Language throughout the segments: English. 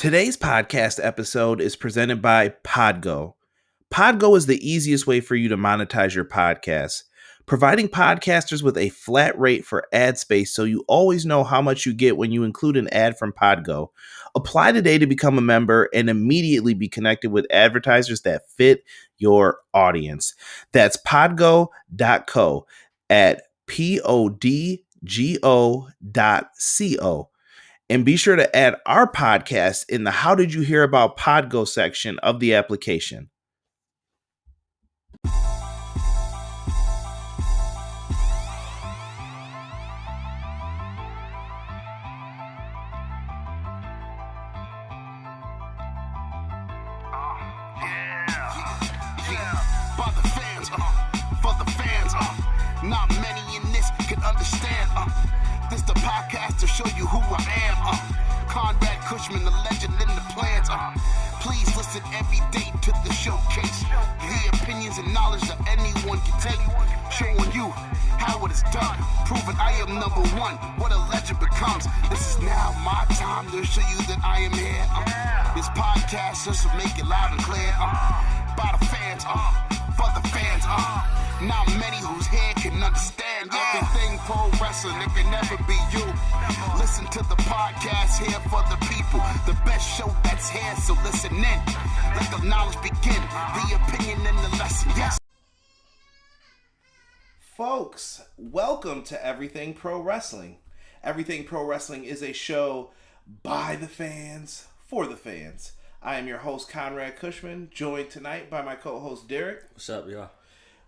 Today's podcast episode is presented by Podgo. Podgo is the easiest way for you to monetize your podcast, providing podcasters with a flat rate for ad space so you always know how much you get when you include an ad from Podgo. Apply today to become a member and immediately be connected with advertisers that fit your audience. That's podgo.co at podgo.co. And be sure to add our podcast in the How Did You Hear About Podgo section of the application. Not many in this can understand. This the podcast to show you who I am. Conrad Cushman, the legend in the plans. Please listen every day to the showcase. The opinions and knowledge that anyone can take. Showing you how it is done. Proving I am number one. What a legend becomes. This is now my time to show you that I am here. This podcast just to make it loud and clear. By the fans, for the fans. Not many whose head can understand everything pro wrestling. It can never be you. Listen to the podcast here for the people. The best show that's here, so listen in. Let the knowledge begin. The opinion and the lesson. Yes. Folks, welcome to Everything Pro Wrestling. Everything Pro Wrestling is a show by the fans, for the fans. I am your host, Conrad Cushman, joined tonight by my co-host, Derek. What's up, y'all?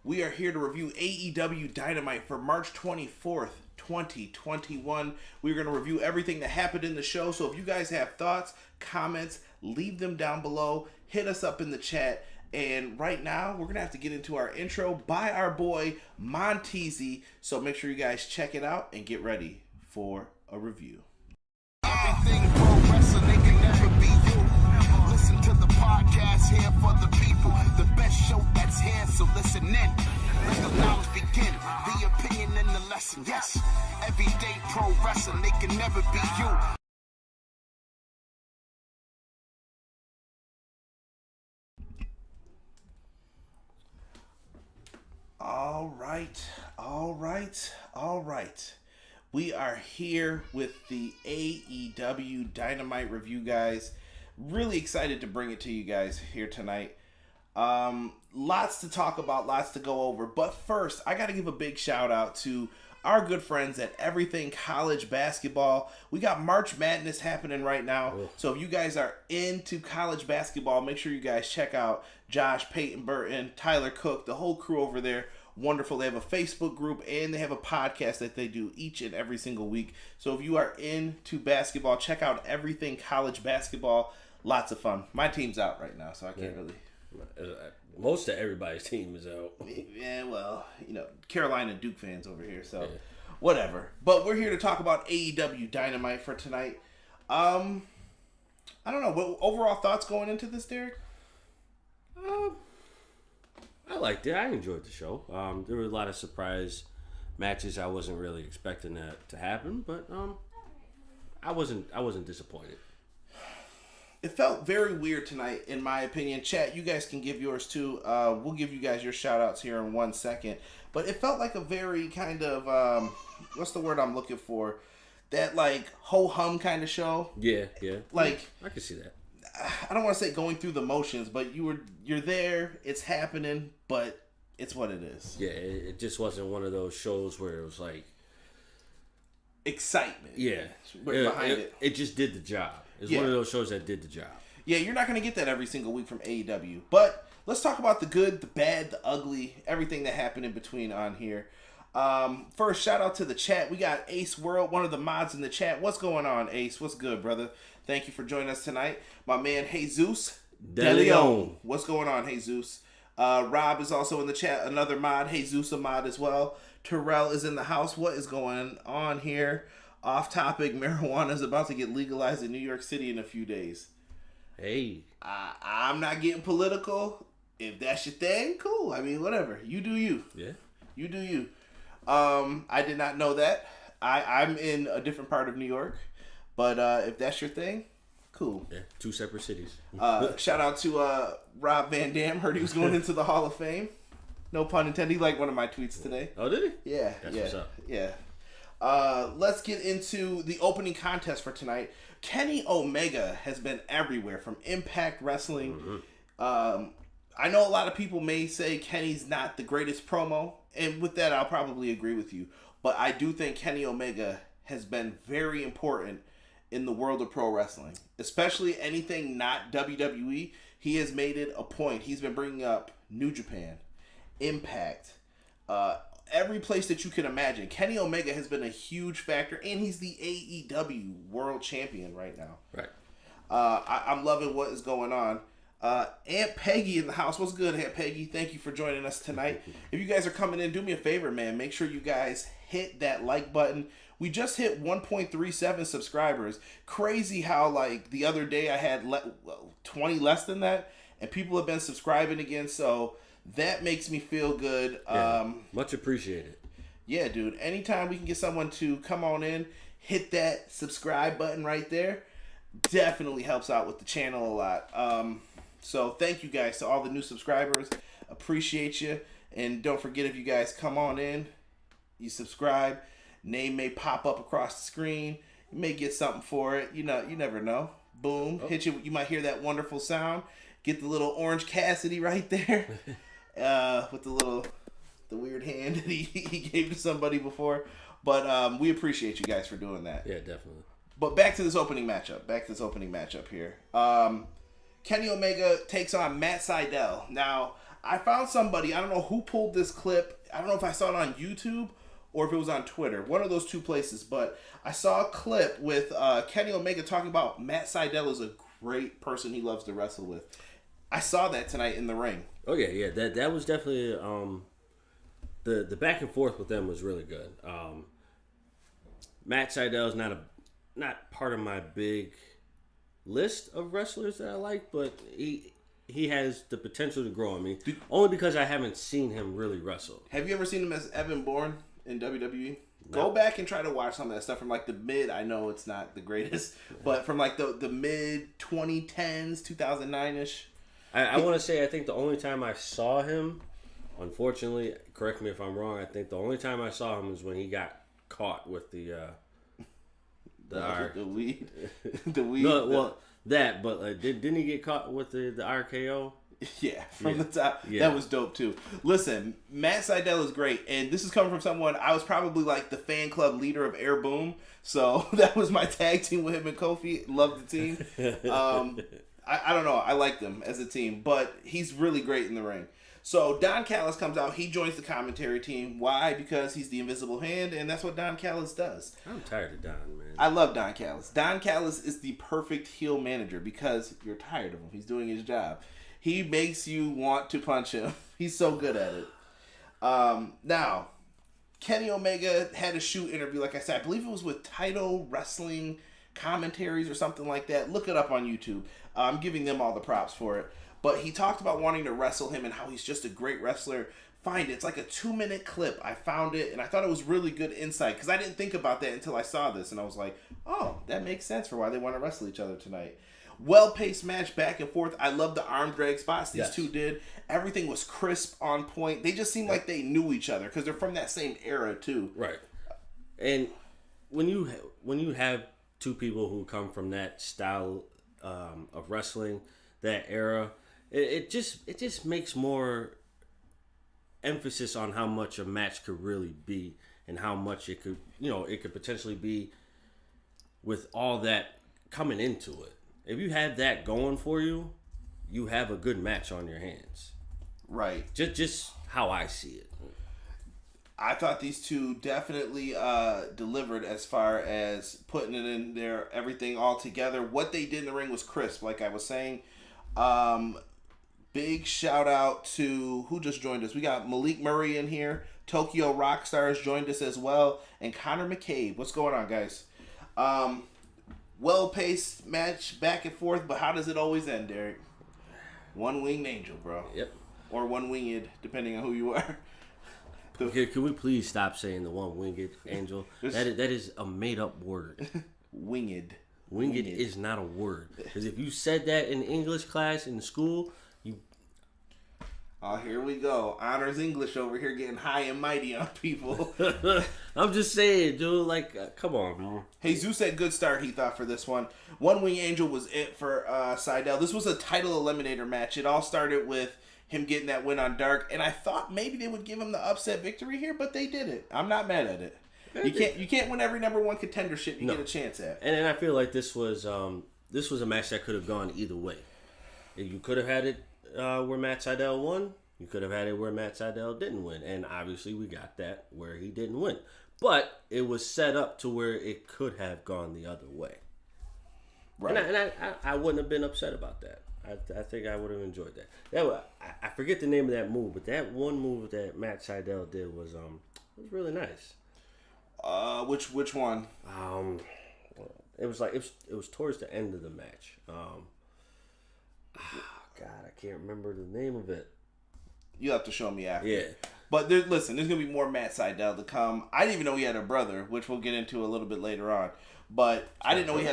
We are here to review AEW Dynamite for March 24th, 2021. We're going to review everything that happened in the show. So if you guys have thoughts, comments, leave them down below. Hit us up in the chat. And right now, we're going to have to get into our intro by our boy, Montezi. So make sure you guys check it out and get ready for a review. Everything pro wrestling, they can never be you. Listen to the podcast here for the people. The best show that's here, so listen in. Let the knowledge begin. The opinion and the lesson. Yes, everyday pro wrestling, they can never be you. All right. We are here with the AEW Dynamite review, guys. Really excited to bring it to you guys here tonight. Lots to talk about, lots to go over. But first, I got to give a big shout out to our good friends at Everything College Basketball. We got March Madness happening right now. So if you guys are into college basketball, make sure you guys check out Josh, Peyton Burton, Tyler Cook, the whole crew over there. Wonderful. They have a Facebook group and they have a podcast that they do each and every single week. So if you are into basketball, check out Everything College Basketball. Lots of fun. My team's out right now, so I can't really. Most of everybody's team is out. Yeah, well, Carolina Duke fans over here, so whatever. But we're here to talk about AEW Dynamite for tonight. I don't know. What overall thoughts going into this, Derek? I liked it. I enjoyed the show. There were a lot of surprise matches. I wasn't really expecting that to happen, but I wasn't disappointed. It felt very weird tonight, in my opinion. Chat, you guys can give yours too. We'll give you guys your shout outs here in 1 second. But it felt like a very kind of, what's the word I'm looking for? That like ho-hum kind of show. Yeah. Like, I can see that. I don't want to say going through the motions, but you're there, it's happening, but it's what it is. Yeah, it just wasn't one of those shows where it was like excitement. Yeah. Behind it. It just did the job. It's one of those shows that did the job. Yeah, you're not going to get that every single week from AEW. But let's talk about the good, the bad, the ugly, everything that happened in between on here. First, shout out to the chat. We got Ace World, one of the mods in the chat. What's going on, Ace? What's good, brother? Thank you for joining us tonight. My man, Jesus De Leon. What's going on, Jesus? Rob is also in the chat. Another mod. Jesus, a mod as well. Terrell is in the house. What is going on here? Off topic, marijuana is about to get legalized in New York City in a few days. Hey. I'm not getting political. If that's your thing, cool. I mean, whatever. You do you. Yeah. You do you. I did not know that. I'm in a different part of New York. But if that's your thing, Cool. Yeah, 2 separate cities. Shout out to Rob Van Dam. Heard he was going into the Hall of Fame. No pun intended. He liked one of my tweets today. Oh, did he? Yeah. That's what's up. Yeah. Let's get into the opening contest for tonight. Kenny Omega has been everywhere from Impact Wrestling. Mm-hmm. I know a lot of people may say Kenny's not the greatest promo, and with that, I'll probably agree with you. But I do think Kenny Omega has been very important in the world of pro wrestling, especially anything not WWE. He has made it a point. He's been bringing up New Japan, Impact, every place that you can imagine. Kenny Omega has been a huge factor, and he's the AEW World Champion right now. Right. I'm loving what is going on. Aunt Peggy in the house. What's good, Aunt Peggy? Thank you for joining us tonight. If you guys are coming in, do me a favor, man. Make sure you guys hit that like button. We just hit 1.37 subscribers. Crazy how, like, the other day I had 20 less than that, and people have been subscribing again, so that makes me feel good. Yeah, much appreciated. Yeah, dude. Anytime we can get someone to come on in, hit that subscribe button right there, definitely helps out with the channel a lot. So thank you guys to all the new subscribers. Appreciate you. And don't forget, if you guys come on in, you subscribe, name may pop up across the screen. You may get something for it. You never know. Boom. Oh. Hit you. You might hear that wonderful sound. Get the little Orange Cassidy right there. With the weird hand that he gave to somebody before. But we appreciate you guys for doing that. Yeah, definitely. But back to this opening matchup here. Kenny Omega takes on Matt Sydal. Now, I found somebody, I don't know who pulled this clip. I don't know if I saw it on YouTube or if it was on Twitter. One of those two places. But I saw a clip with Kenny Omega talking about Matt Sydal is a great person he loves to wrestle with. I saw that tonight in the ring. Oh, yeah. That was definitely... the back and forth with them was really good. Matt Sydal is not part of my big list of wrestlers that I like, but he has the potential to grow on me. Only because I haven't seen him really wrestle. Have you ever seen him as Evan Bourne in WWE? No. Go back and try to watch some of that stuff from like the mid. I know it's not the greatest, but from like the mid 2010s, 2009ish. I want to say I think the only time I saw him, unfortunately, correct me if I'm wrong, I think the only time I saw him is when he got caught with the weed. The weed. No, but didn't he get caught with the RKO? Yeah, from the top. Yeah. That was dope too. Listen, Matt Sydal is great, and this is coming from someone, I was probably like the fan club leader of Air Boom, so that was my tag team with him and Kofi. Loved the team. I don't know. I like them as a team, but he's really great in the ring. So Don Callis comes out. He joins the commentary team. Why? Because he's the invisible hand, and that's what Don Callis does. I'm tired of Don, man. I love Don Callis. Don Callis is the perfect heel manager because you're tired of him. He's doing his job. He makes you want to punch him. He's so good at it. Now, Kenny Omega had a shoot interview, like I said. I believe it was with Title Wrestling Commentaries or something like that. Look it up on YouTube. I'm giving them all the props for it. But he talked about wanting to wrestle him and how he's just a great wrestler. Find it. It's like a 2-minute clip. I found it, and I thought it was really good insight because I didn't think about that until I saw this. And I was like, oh, that makes sense for why they want to wrestle each other tonight. Well-paced match back and forth. I love the arm drag spots these two did. Everything was crisp, on point. They just seemed like they knew each other because they're from that same era, too. Right. And when you have two people who come from that style of wrestling, that era, it just makes more emphasis on how much a match could really be and how much it could potentially be with all that coming into it. If you have that going for you, you have a good match on your hands. Right. Just how I see it. I thought these two definitely delivered as far as putting it in there, everything all together. What they did in the ring was crisp, like I was saying. Big shout out to who just joined us. We got Malik Murray in here. Tokyo Rockstars joined us as well. And Connor McCabe. What's going on, guys? Well-paced match back and forth, but how does it always end, Derek? One-winged angel, bro. Yep. Or one-winged, depending on who you are. Can we please stop saying the one-winged angel? That is a made-up word. Winged. Winged is not a word. Because if you said that in English class in school, you... Oh, here we go. Honors English over here getting high and mighty on people. I'm just saying, dude. Like, come on, man. Jesus said good start, he thought, for this one. One Wing Angel was it for Sydal. This was a title eliminator match. It all started with him getting that win on Dark, and I thought maybe they would give him the upset victory here, but they didn't. I'm not mad at it. You can't win every number one contendership you get a chance at. And I feel like this was a match that could have gone either way. You could have had it where Matt Sydal won. You could have had it where Matt Sydal didn't win. And obviously we got that where he didn't win. But it was set up to where it could have gone the other way. Right. And I wouldn't have been upset about that. I think I would have enjoyed that. I forget the name of that move, but that one move that Matt Sydal did was really nice. Which one? It was like it was towards the end of the match. God, I can't remember the name of it. You'll have to show me after. Yeah. But listen, there's gonna be more Matt Sydal to come. I didn't even know he had a brother, which we'll get into a little bit later on. But I didn't know he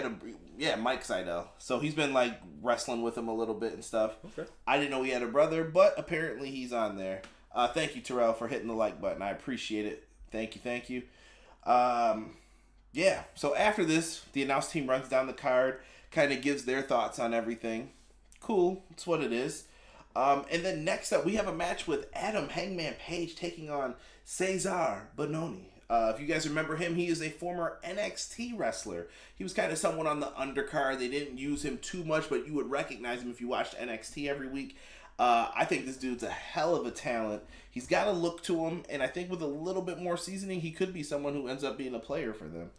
had Mike Sydal. So he's been like wrestling with him a little bit and stuff. Okay. I didn't know he had a brother, but apparently he's on there. Thank you, Terrell, for hitting the like button. I appreciate it. Thank you. Yeah. So after this, the announce team runs down the card, kind of gives their thoughts on everything. Cool. It's what it is. And then next up, we have a match with Adam Hangman Page taking on Cesar Bononi. If you guys remember him, he is a former NXT wrestler. He was kind of someone on the undercard. They didn't use him too much, but you would recognize him if you watched NXT every week. I think this dude's a hell of a talent. He's got a look to him, and I think with a little bit more seasoning, he could be someone who ends up being a player for them.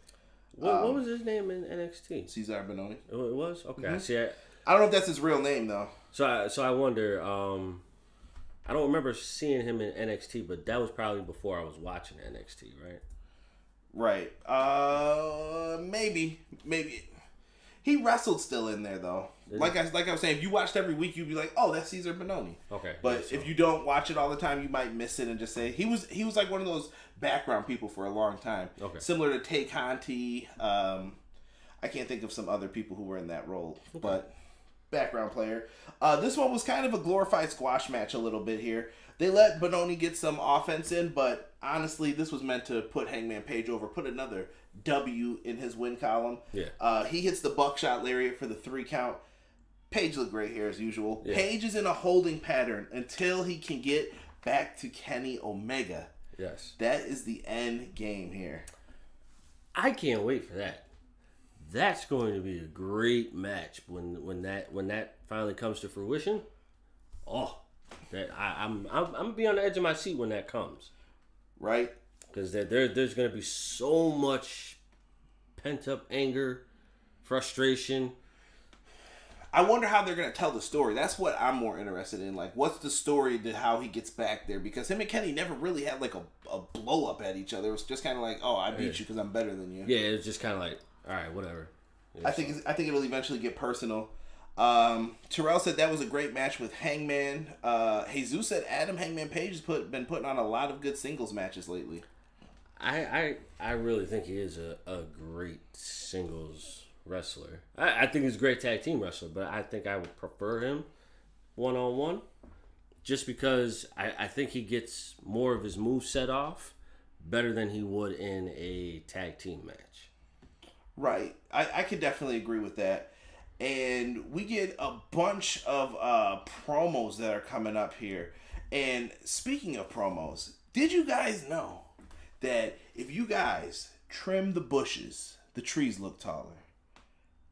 What was his name in NXT? Cesar Bononi. Oh, it was? Okay. Mm-hmm. See, I don't know if that's his real name, though. So I wonder, I don't remember seeing him in NXT, but that was probably before I was watching NXT, right? Right. Maybe. He wrestled still in there, though. Like I was saying, if you watched every week, you'd be like, oh, that's Cesar Bononi. Okay. But if you don't watch it all the time, you might miss it and just say, he was like one of those background people for a long time. Okay. Similar to Tay Conti. I can't think of some other people who were in that role, but background player. This one was kind of a glorified squash match a little bit here. They let Bononi get some offense in, but honestly, this was meant to put Hangman Page over, put another W in his win column. Yeah. He hits the buckshot lariat for the 3 count. Page looked great here as usual. Yeah. Page is in a holding pattern until he can get back to Kenny Omega. Yes. That is the end game here. I can't wait for that. That's going to be a great match when that finally comes to fruition. Oh, that I'm gonna be on the edge of my seat when that comes. Right. Because there's going to be so much pent up anger, frustration. I wonder how they're going to tell the story. That's what I'm more interested in. Like, what's the story to how he gets back there? Because him and Kenny never really had like a blow up at each other. It was just kind of like, oh, I beat you because I'm better than you. Yeah, it was just kind of like, all right, whatever. Yeah, I think it'll eventually get personal. Terrell said that was a great match with Hangman. Jesus said Adam Hangman Page has been putting on a lot of good singles matches lately. I really think he is a great singles wrestler. I think he's a great tag team wrestler, but I think I would prefer him one-on-one just because I think he gets more of his moveset off better than he would in a tag team match. Right. I could definitely agree with that. And we get a bunch of promos that are coming up here. And speaking of promos, did you guys know that if you guys trim the bushes, the trees look taller?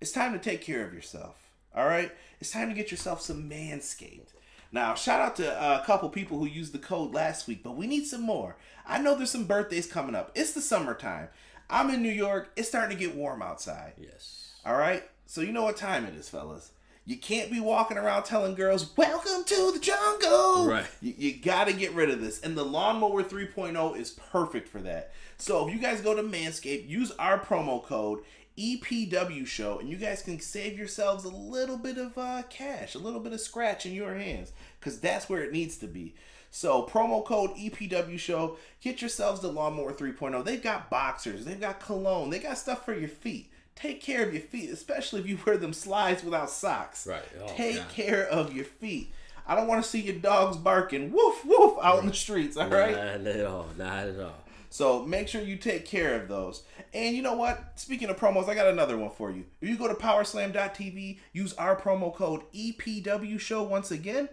It's time to take care of yourself. All right? It's time to get yourself some Manscaped. Now, shout out to a couple people who used the code last week, but we need some more. I know there's some birthdays coming up. It's the summertime. I'm in New York. It's starting to get warm outside. Yes. All right? So you know what time it is, fellas. You can't be walking around telling girls, welcome to the jungle. Right. You got to get rid of this. And the Lawnmower 3.0 is perfect for that. So if you guys go to Manscaped, use our promo code EPW Show, and you guys can save yourselves a little bit of cash, a little bit of scratch in your hands, because that's where it needs to be. So promo code EPW Show, get yourselves the Lawnmower 3.0. They've got boxers, they've got cologne, they got stuff for your feet. take care of your feet, especially if you wear them slides without socks. Right. Take care of your feet. I don't want to see your dogs barking woof woof out in the streets, all right? Not at all. Not at all. So make sure you take care of those. And you know what? Speaking of promos, I got another one for you. If you go to powerslam.tv, use our promo code EPW show once again,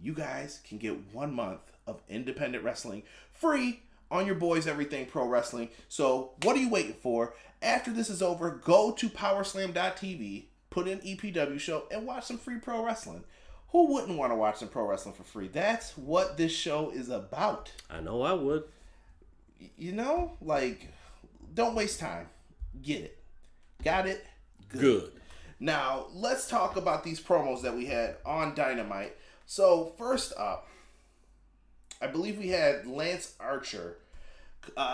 you guys can get 1 month of independent wrestling free on your boys Everything Pro Wrestling. So what are you waiting for? After this is over, go to powerslam.tv, put in EPW show, and watch some free pro wrestling. Who wouldn't want to watch some pro wrestling for free? That's what this show is about. I know I would. You know, like, don't waste time. Get it. Got it? Good. Now, let's talk about these promos that we had on Dynamite. So, first up, I believe we had Lance Archer.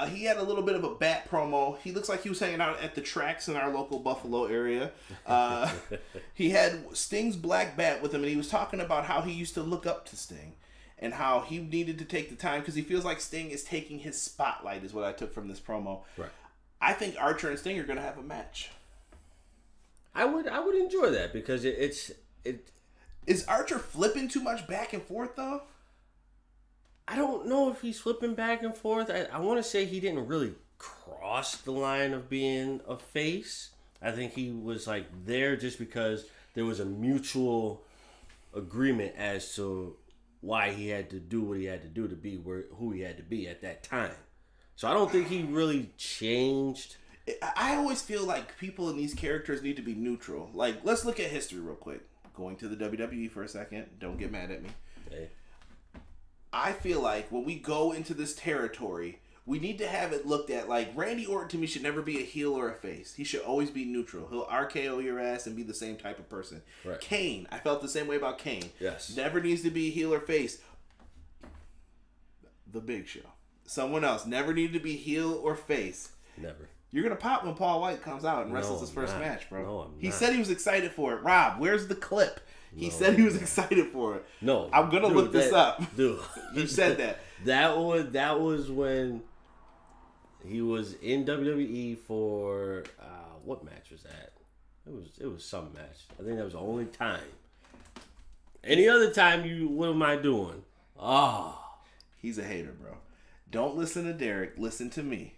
He had a little bit of a bat promo. He looks like he was hanging out at the tracks in our local Buffalo area. He had Sting's black bat with him, and he was talking about how he used to look up to Sting and how he needed to take the time because he feels like Sting is taking his spotlight, is what I took from this promo. Right. I think Archer and Sting are going to have a match. I would enjoy that because it. Is Archer flipping too much back and forth, though? I don't know if he's flipping back and forth. I want to say he didn't really cross the line of being a face. I think he was like there just because there was a mutual agreement as to why he had to do what he had to do to be who he had to be at that time. So I don't think he really changed. I always feel like people in these characters need to be neutral. Like, let's look at history real quick. Going to the WWE for a second. Don't get mad at me. Okay. I feel like when we go into this territory, we need to have it looked at like Randy Orton to me should never be a heel or a face. He should always be neutral. He'll RKO your ass and be the same type of person. Right. Kane, I felt the same way about Kane. Yes. Never needs to be heel or face. The Big Show. Someone else never needed to be heel or face. Never. You're going to pop when Paul White comes out and wrestles his first not. match, bro. No, I'm he not. said he was excited for it. Rob, where's the clip? He said he was excited for it. No. I'm going to look this up. Dude. You said that. That was when he was in WWE for what match was that? It was some match. I think that was the only time. Any other time what am I doing? He's a hater, bro. Don't listen to Derek. Listen to me.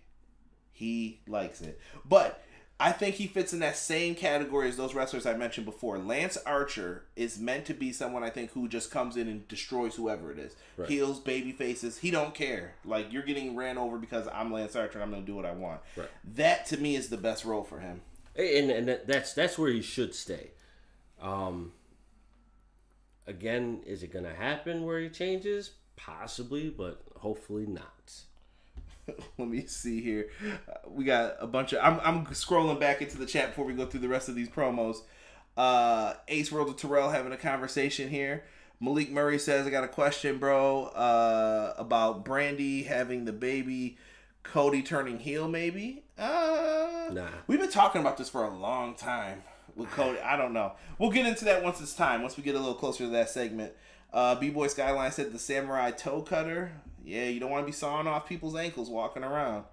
He likes it. But I think he fits in that same category as those wrestlers I mentioned before. Lance Archer is meant to be someone I think who just comes in and destroys whoever it is. Right. Heels, baby faces. He don't care. Like, you're getting ran over because I'm Lance Archer and I'm going to do what I want. Right. That, to me, is the best role for him. And that's where he should stay. Again, is it going to happen where he changes? Possibly, but hopefully not. Let me see here. We got a bunch of... I'm scrolling back into the chat before we go through the rest of these promos. Ace World of Terrell having a conversation here. Malik Murray says, I got a question, bro, about Brandy having the baby, Cody turning heel, maybe? Nah. We've been talking about this for a long time with Cody. I don't know. We'll get into that once it's time, once we get a little closer to that segment. B-Boy Skyline said the samurai toe cutter. Yeah, you don't want to be sawing off people's ankles walking around.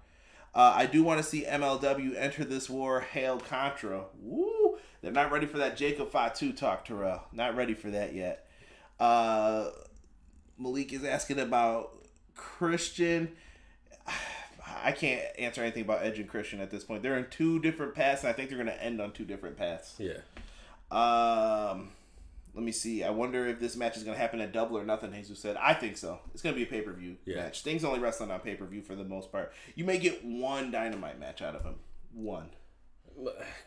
I do want to see MLW enter this war. Hail Contra. Woo! They're not ready for that Jacob Fatu talk, Terrell. Not ready for that yet. Malik is asking about Christian. I can't answer anything about Edge and Christian at this point. They're in two different paths, and I think they're going to end on two different paths. Yeah. Let me see. I wonder if this match is going to happen at Double or Nothing, Jesus said. I think so. It's going to be a pay-per-view match. Sting's only wrestling on pay-per-view for the most part. You may get one Dynamite match out of him. One.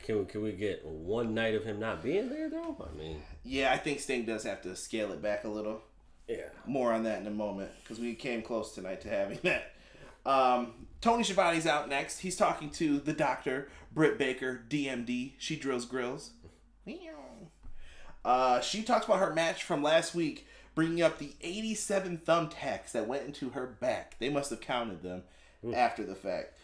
Can we get one night of him not being there, though? I mean... Yeah, I think Sting does have to scale it back a little. Yeah. More on that in a moment, because we came close tonight to having that. Tony Schiavone's out next. He's talking to the doctor, Britt Baker, DMD. She drills grills. She talks about her match from last week, bringing up the 87 thumbtacks that went into her back. They must have counted them after the fact.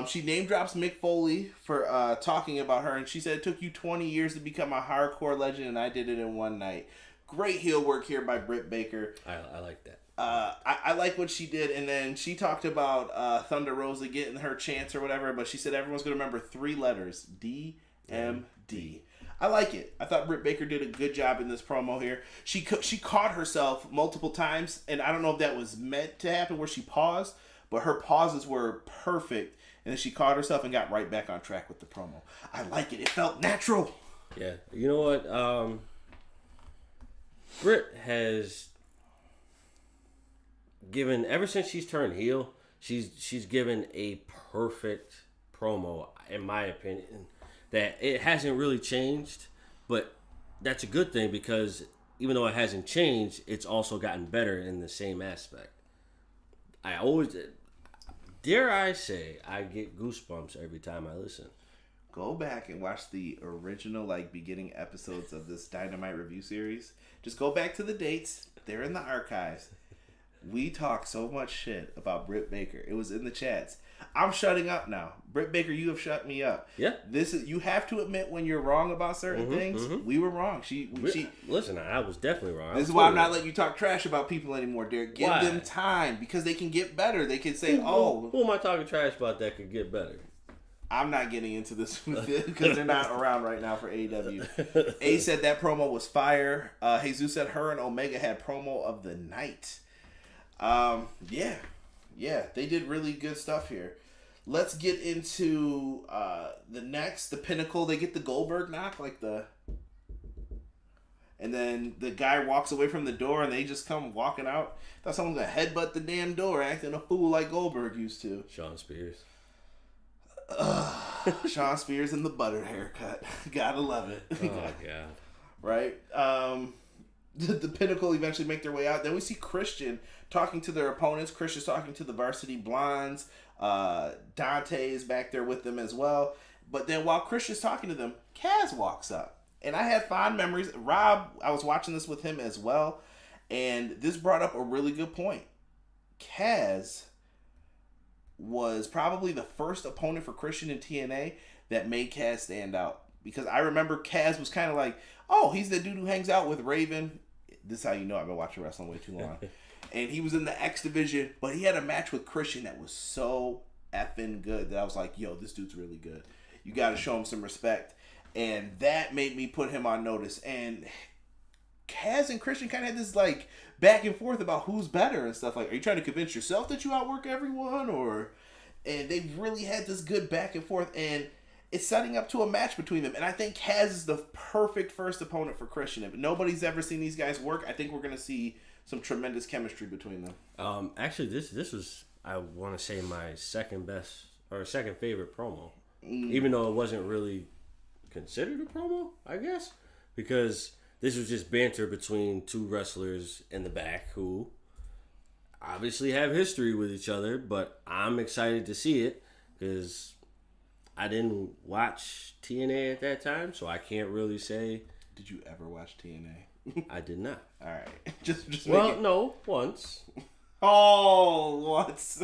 She name drops Mick Foley for talking about her, and she said it took you 20 years to become a hardcore legend, and I did it in one night. Great heel work here by Britt Baker. I like that. I like what she did, and then she talked about Thunder Rosa getting her chance or whatever, but she said everyone's going to remember three letters, DMD. OMD. I like it. I thought Britt Baker did a good job in this promo here. She caught herself multiple times, and I don't know if that was meant to happen where she paused, but her pauses were perfect, and then she caught herself and got right back on track with the promo. I like it. It felt natural. Yeah. You know what? Britt has given, ever since she's turned heel, she's given a perfect promo, in my opinion. That it hasn't really changed, but that's a good thing because even though it hasn't changed, it's also gotten better in the same aspect. I always, dare I say, I get goosebumps every time I listen. Go back and watch the original, beginning episodes of this Dynamite review series. Just go back to the dates. They're in the archives. We talk so much shit about Britt Baker. It was in the chats. I'm shutting up now. Britt Baker, you have shut me up. Yeah. You have to admit when you're wrong about certain things. We were wrong. Listen, I was definitely wrong. This is why I'm not letting you talk trash about people anymore, Derek. Give them time because they can get better. They can say, who am I talking trash about that could get better? I'm not getting into this because they're not around right now for AEW. A said that promo was fire. Jesus said her and Omega had promo of the night. Yeah, they did really good stuff here. Let's get into the Pinnacle. They get the Goldberg knock, and then the guy walks away from the door, and they just come walking out. Thought someone was gonna headbutt the damn door, acting a fool like Goldberg used to. Shawn Spears. Shawn Spears and the butter haircut. Gotta love it. Oh god. Right. The Pinnacle eventually make their way out. Then we see Christian talking to their opponents. Christian's talking to the Varsity Blondes. Dante is back there with them as well. But then while Christian's talking to them, Kaz walks up. And I had fond memories. Rob, I was watching this with him as well. And this brought up a really good point. Kaz was probably the first opponent for Christian in TNA that made Kaz stand out. Because I remember Kaz was kind of like, oh, he's the dude who hangs out with Raven. This is how you know I've been watching wrestling way too long. And he was in the X division, but he had a match with Christian that was so effing good that I was like, yo, this dude's really good. You got to show him some respect. And that made me put him on notice. And Kaz and Christian kind of had this back and forth about who's better and stuff. Are you trying to convince yourself that you outwork everyone? And they really had this good back and forth. And it's setting up to a match between them. And I think Kaz is the perfect first opponent for Christian. If nobody's ever seen these guys work, I think we're going to see some tremendous chemistry between them. Actually, this was, I want to say, my second favorite promo. Even though it wasn't really considered a promo, I guess. Because this was just banter between two wrestlers in the back who obviously have history with each other. But I'm excited to see it because I didn't watch TNA at that time, so I can't really say. Did you ever watch TNA? I did not. All right. Just no, once. Oh, once.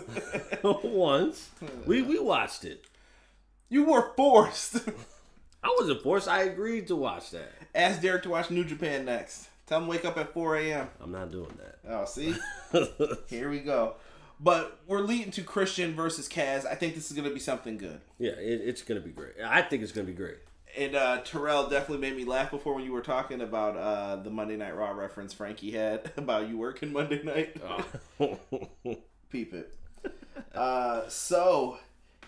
Once. We watched it. You were forced. I wasn't forced. I agreed to watch that. Ask Derek to watch New Japan next. Tell him wake up at 4 a.m. I'm not doing that. Oh, see? Here we go. But we're leading to Christian versus Kaz. I think this is going to be something good. Yeah, it's going to be great. I think it's going to be great. And Terrell definitely made me laugh before when you were talking about the Monday Night Raw reference Frankie had about you working Monday night. Oh. Peep it. So,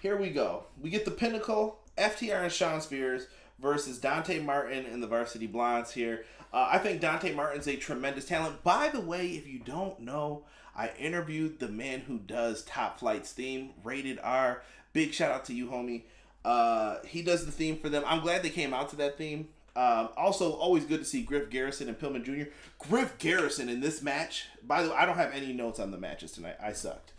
here we go. We get the Pinnacle, FTR and Shawn Spears versus Dante Martin and the Varsity Blondes here. I think Dante Martin's a tremendous talent. By the way, if you don't know, I interviewed the man who does Top Flight's theme, Rated R. Big shout out to you, homie. He does the theme for them. I'm glad they came out to that theme. Also, always good to see Griff Garrison and Pillman Jr. Griff Garrison in this match. By the way, I don't have any notes on the matches tonight. I sucked.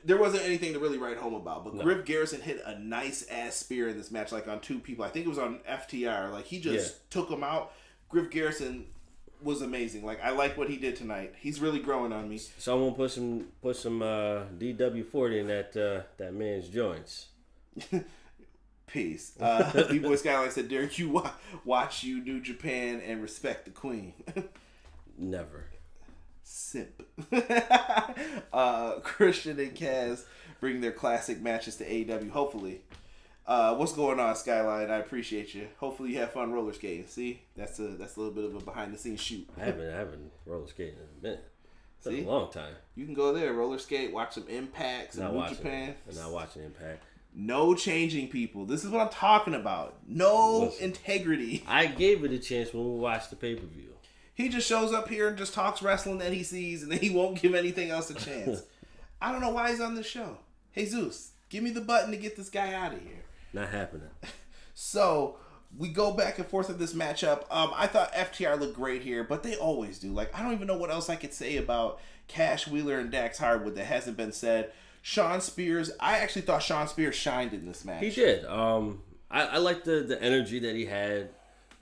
There wasn't anything to really write home about. But no. Griff Garrison hit a nice-ass spear in this match, on two people. I think it was on FTR. He just took them out. Griff Garrison was amazing. I like what he did tonight. He's really growing on me. Someone put some DW40 in that man's joints. Peace. B-Boy Skyline said, Derek, you watch you New Japan and respect the queen. Never. Simp. Christian and Kaz bring their classic matches to AEW. Hopefully. What's going on, Skyline? I appreciate you. Hopefully you have fun roller skating. See, that's a little bit of a behind the scenes shoot. I haven't roller skated in a minute. It's been a long time. You can go there, roller skate, watch some Impact, some New Japan. I'm not watching Impact. No changing people. This is what I'm talking about. No integrity. I gave it a chance when we watched the pay-per-view. He just shows up here and just talks wrestling that he sees, and then he won't give anything else a chance. I don't know why he's on this show. Jesus, give me the button to get this guy out of here. Not happening. So we go back and forth with this matchup. I thought FTR looked great here, but they always do. Like, I don't even know what else I could say about Cash Wheeler and Dax Hardwood that hasn't been said. Shawn Spears, I actually thought Shawn Spears shined in this match. He did. I liked the energy that he had,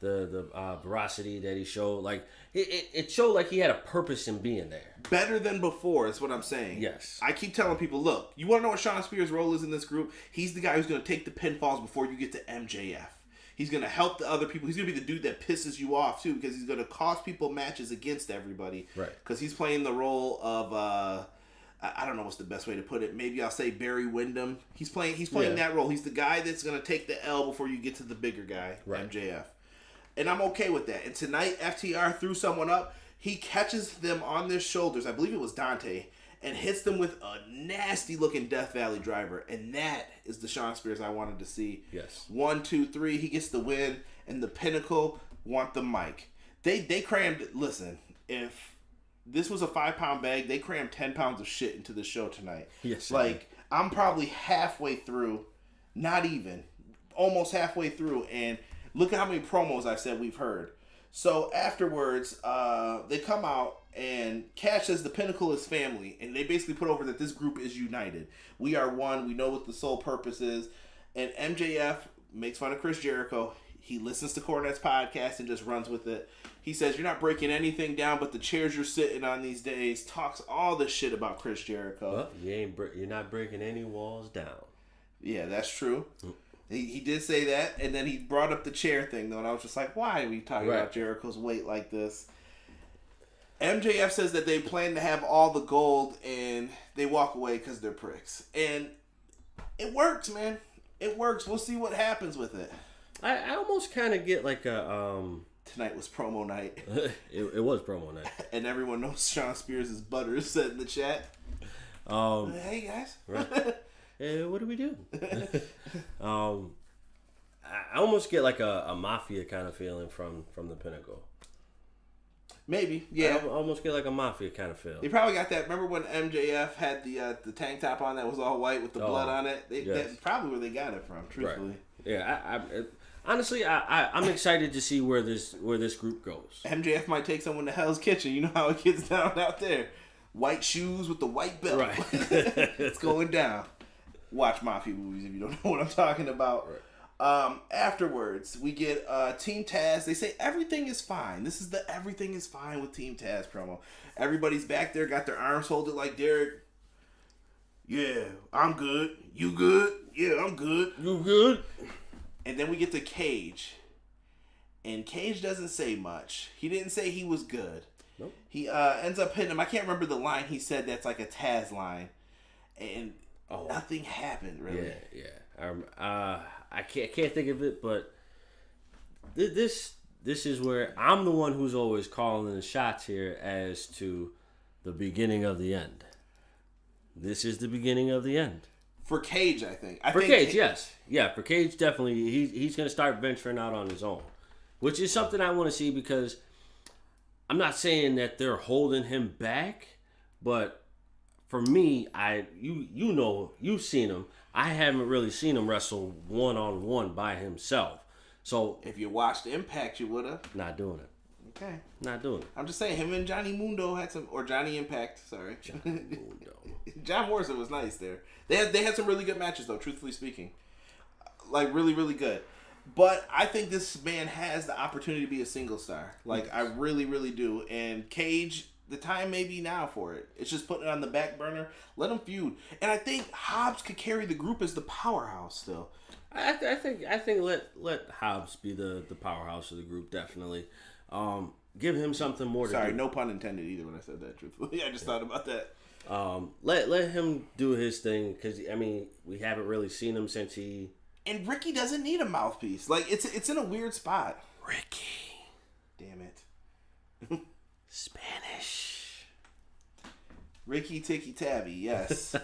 the veracity that he showed. Like it showed like he had a purpose in being there. Better than before is what I'm saying. Yes. I keep telling people, look, you want to know what Shawn Spears' role is in this group? He's the guy who's going to take the pinfalls before you get to MJF. He's going to help the other people. He's going to be the dude that pisses you off, too, because he's going to cost people matches against everybody. Right. Because he's playing the role of... I don't know what's the best way to put it. Maybe I'll say Barry Windham. He's playing that role. He's the guy that's going to take the L before you get to the bigger guy, right. MJF. And I'm okay with that. And tonight, FTR threw someone up. He catches them on their shoulders. I believe it was Dante. And hits them with a nasty-looking Death Valley driver. And that is the Shawn Spears I wanted to see. Yes. 1, 2, 3. He gets the win. And the Pinnacle want the mic. They crammed... Listen, if... This was a 5-pound bag. They crammed 10 pounds of shit into the show tonight. Yes. Like, I'm probably halfway through, not even, almost halfway through, and look at how many promos I said we've heard. So afterwards, they come out, and Cash says the Pinnacle is family, and they basically put over that this group is united. We are one. We know what the sole purpose is. And MJF makes fun of Chris Jericho. He listens to Cornette's podcast and just runs with it. He says, you're not breaking anything down but the chairs you're sitting on these days. Talks all this shit about Chris Jericho. Well, you're not breaking any walls down. Yeah, that's true. He did say that, and then he brought up the chair thing, though, and I was just like, why are we talking about Jericho's weight like this? MJF says that they plan to have all the gold, and they walk away because they're pricks. And it works, man. It works. We'll see what happens with it. I almost kind of get like a... Tonight was promo night. it was promo night. And everyone knows Shawn Spears is butter, said in the chat. Hey, guys. Right. Hey, what do we do? I almost get like a mafia kind of feeling from the Pinnacle. Maybe, yeah. I almost get like a mafia kind of feel. They probably got that. Remember when MJF had the tank top on that was all white with the blood on it? That's probably where they got it from, truthfully. Right. Yeah, honestly, I'm excited to see where this group goes. MJF might take someone to Hell's Kitchen. You know how it gets down out there. White shoes with the white belt. Right. It's going down. Watch Mafia movies if you don't know what I'm talking about. Right. Afterwards, we get Team Taz. They say everything is fine. This is the everything is fine with Team Taz promo. Everybody's back there, got their arms folded like Derek. Yeah, I'm good. You good? Yeah, I'm good. You good? And then we get to Cage. And Cage doesn't say much. He didn't say he was good. Nope. He ends up hitting him. I can't remember the line he said that's like a Taz line. And nothing happened, really. Yeah. I can't think of it, but this is where I'm the one who's always calling the shots here as to the beginning of the end. This is the beginning of the end. For Cage, I think. Cage, yes. Yeah, for Cage, definitely. He's going to start venturing out on his own. Which is something I want to see because I'm not saying that they're holding him back, but for me, you know, you've seen him. I haven't really seen him wrestle one-on-one by himself. So if you watched Impact, you would have. Not doing it. Okay. Not doing it. I'm just saying, him and Johnny Mundo had some, or Johnny Impact, sorry. Johnny Mundo. John Morrison was nice there. They had some really good matches, though, truthfully speaking. Like, really, really good. But I think this man has the opportunity to be a single star. Like, I really, really do. And Cage, the time may be now for it. It's just putting it on the back burner. Let him feud. And I think Hobbs could carry the group as the powerhouse still. I think let Hobbs be the powerhouse of the group, definitely. Give him something more to do. Sorry, no pun intended either when I said that, truthfully. I just thought about that. Let him do his thing because, I mean, we haven't really seen him since he And Ricky doesn't need a mouthpiece. Like, it's in a weird spot. Ricky. Damn it. Spanish. Ricky Ticky Tabby, yes.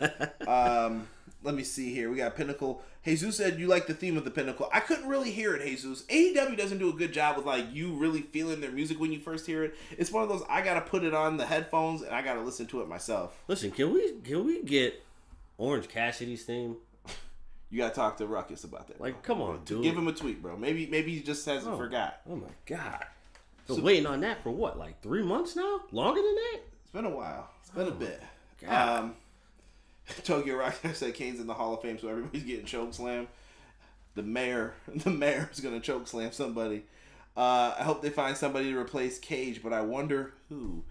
Let me see here. We got Pinnacle. Jesus said you like the theme of the Pinnacle. I couldn't really hear it, Jesus. AEW doesn't do a good job with like you really feeling their music when you first hear it. It's one of those I gotta put it on the headphones and I gotta listen to it myself. Listen, can we get Orange Cassidy's theme? You gotta talk to Ruckus about that. Like, come on, dude. Give him a tweet, bro. Maybe he just hasn't forgot. Oh my god. Been waiting on that for what, like 3 months now? Longer than that? It's been a while. It's been a bit. God. Tokyo Rocker said Kane's in the Hall of Fame, so everybody's getting chokeslam. The mayor is gonna chokeslam somebody. I hope they find somebody to replace Cage, but I wonder who.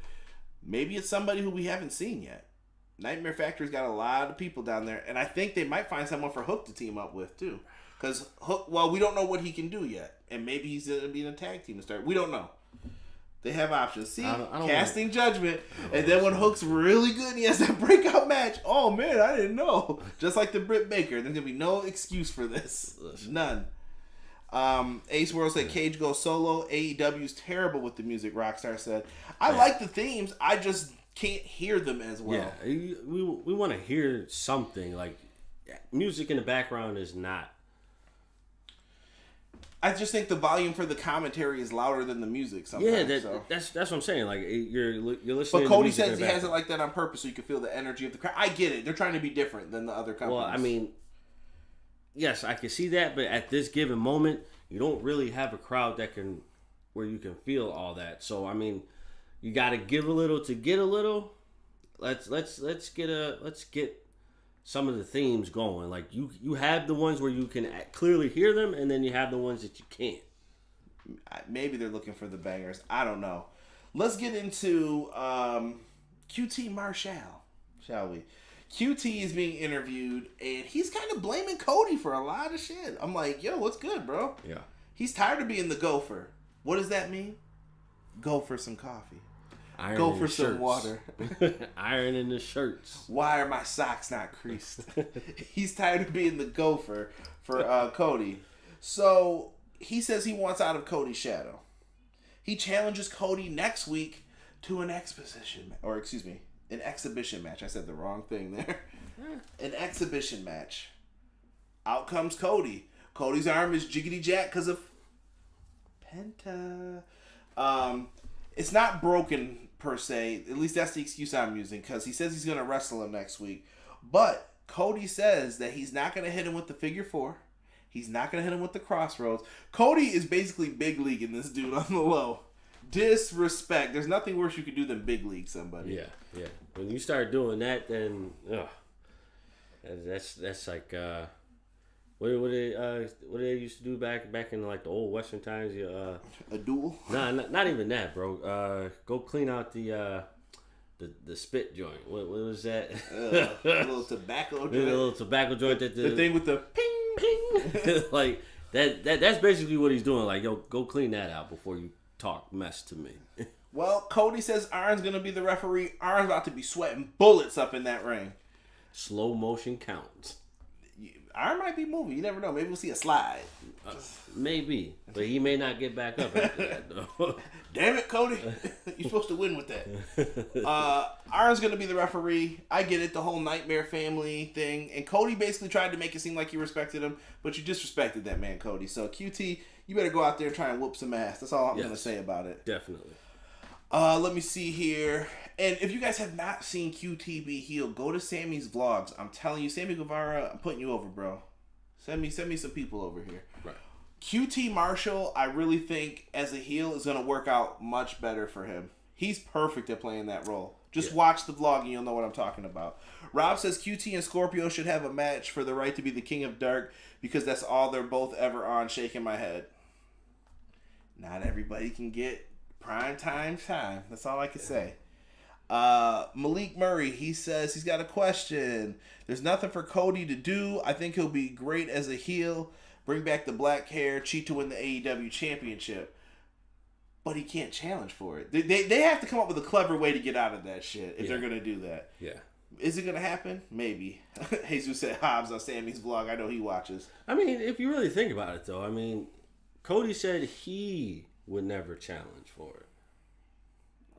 Maybe it's somebody who we haven't seen yet. Nightmare Factory's got a lot of people down there, and I think they might find someone for Hook to team up with too. Because Hook, well, we don't know what he can do yet, and maybe he's gonna be in a tag team to start. We don't know. They have options. See, I don't casting judgment, and then when Hook's really good and he has that breakout match, oh man, I didn't know. Just like the Britt Baker, there's gonna be no excuse for this. None. Ace World said Cage goes solo. AEW's terrible with the music. Rockstar said, I like the themes, I just can't hear them as well. Yeah, we want to hear something. Like, music in the background is not. I just think the volume for the commentary is louder than the music sometimes. Yeah, that's what I'm saying. Like, you're listening. But Cody says he has it like that on purpose, so you can feel the energy of the crowd. I get it. They're trying to be different than the other companies. Well, I mean, yes, I can see that, but at this given moment, you don't really have a crowd where you can feel all that. So I mean, you got to give a little to get a little. Let's get some of the themes going. Like, you have the ones where you can clearly hear them, and then you have the ones that you can't. Maybe they're looking for the bangers. I don't know. Let's get into QT Marshall, shall we? QT is being interviewed, and he's kind of blaming Cody for a lot of shit. I'm like, yo, what's good, bro? Yeah. He's tired of being the gopher. What does that mean? Go for some coffee. Go for some water. Ironing the shirts. Why are my socks not creased? He's tired of being the gopher for Cody. So he says he wants out of Cody's shadow. He challenges Cody next week to an exhibition match. I said the wrong thing there. An exhibition match. Out comes Cody. Cody's arm is jiggity jack because of Penta. It's not broken per se. At least that's the excuse I'm using, because he says he's going to wrestle him next week. But Cody says that he's not going to hit him with the figure four. He's not going to hit him with the crossroads. Cody is basically big leaguing this dude on the low. Disrespect. There's nothing worse you could do than big league somebody. Yeah. When you start doing that, then that's like what they used to do back in like the old Western times. A duel? Nah, not even that, bro. Go clean out the spit joint. What was that? A little tobacco joint. A little tobacco joint. The thing with the ping. Like that's basically what he's doing. Like, yo, go clean that out before you talk mess to me. Well, Cody says Arn's gonna be the referee. Arn's about to be sweating bullets up in that ring. Slow motion counts. Arn might be moving. You never know. Maybe we'll see a slide. Maybe, but he may not get back up after that, though. Damn it, Cody! You're supposed to win with that. Arn's gonna be the referee. I get it, the whole Nightmare family thing, and Cody basically tried to make it seem like you respected him, but you disrespected that man, Cody. So QT, you better go out there and try and whoop some ass. That's all I'm gonna say about it. Definitely. Let me see here. And if you guys have not seen QT be heel, go to Sammy's vlogs. I'm telling you, Sammy Guevara, I'm putting you over, bro. Send me some people over here. Right. QT Marshall, I really think as a heel is going to work out much better for him. He's perfect at playing that role. Just watch the vlog and you'll know what I'm talking about. Rob says QT and Scorpio should have a match for the right to be the King of Dark because that's all they're both ever on. Shaking my head. Not everybody can get prime time. That's all I can say. Malik Murray, he says he's got a question. There's nothing for Cody to do. I think he'll be great as a heel. Bring back the black hair, cheat to win the AEW Championship. But he can't challenge for it. They have to come up with a clever way to get out of that shit if they're going to do that. Yeah. Is it going to happen? Maybe. Jesus said Hobbs on Sammy's vlog. I know he watches. I mean, if you really think about it, though, I mean, Cody said he would never challenge for it.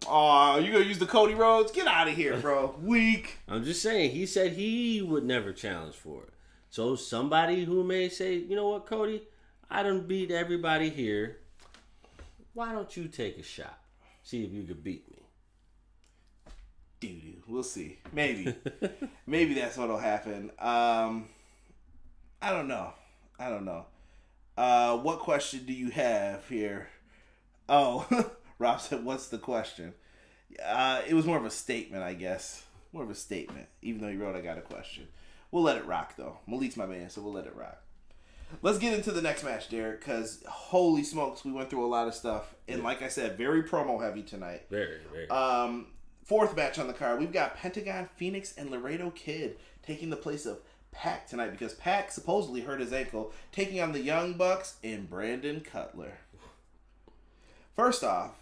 Oh, you going to use the Cody Rhodes? Get out of here, bro. Weak. I'm just saying, he said he would never challenge for it. So somebody who may say, you know what, Cody, I done beat everybody here. Why don't you take a shot? See if you could beat me. Doo-doo. We'll see. Maybe. Maybe that's what'll happen. I don't know. What question do you have here? Oh, Rob said, what's the question? It was more of a statement, I guess. More of a statement. Even though he wrote, I got a question. We'll let it rock, though. Malik's my man, so we'll let it rock. Let's get into the next match, Derek, because holy smokes, we went through a lot of stuff. And like I said, very promo heavy tonight. Very, very. Fourth match on the card, we've got Pentagon, Phoenix, and Laredo Kid taking the place of Pac tonight because Pac supposedly hurt his ankle, taking on the Young Bucks and Brandon Cutler. First off,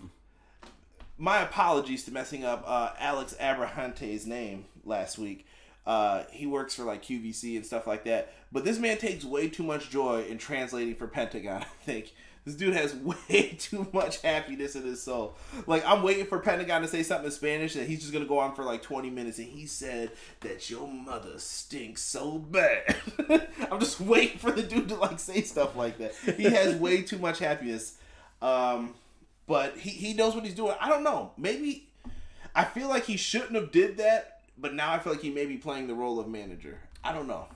my apologies to messing up Alex Abrahante's name last week. He works for like QVC and stuff like that. But this man takes way too much joy in translating for Pentagon, I think. This dude has way too much happiness in his soul. Like, I'm waiting for Pentagon to say something in Spanish and he's just going to go on for like 20 minutes. And he said that your mother stinks so bad. I'm just waiting for the dude to like say stuff like that. He has way too much happiness. But he knows what he's doing. I don't know. Maybe I feel like he shouldn't have did that. But now I feel like he may be playing the role of manager. I don't know.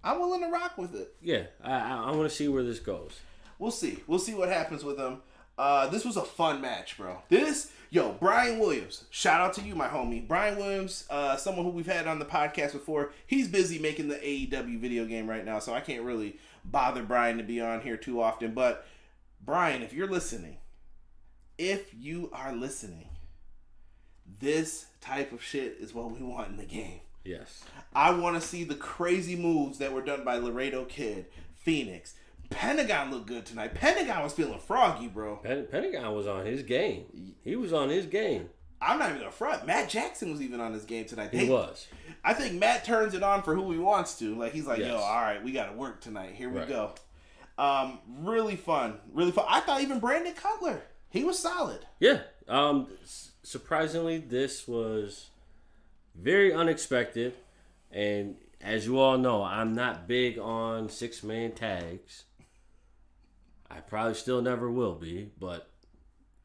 I'm willing to rock with it. Yeah, I want to see where this goes. We'll see. We'll see what happens with him. This was a fun match, bro. Brian Williams. Shout out to you, my homie. Brian Williams, someone who we've had on the podcast before. He's busy making the AEW video game right now, so I can't really bother Brian to be on here too often. But, Brian, if you are listening, this type of shit is what we want in the game. Yes. I want to see the crazy moves that were done by Laredo Kid, Phoenix. Pentagon looked good tonight. Pentagon was feeling froggy, bro. Pentagon was on his game. He was on his game. I'm not even going to front. Matt Jackson was even on his game tonight. He was. I think Matt turns it on for who he wants to. Like, he's like, yes. Yo, all right, we got to work tonight. Here we go. Really fun. Really fun. I thought even Brandon Cutler, he was solid. Yeah. Surprisingly, this was very unexpected, and as you all know, I'm not big on 6-man tags. I probably still never will be, but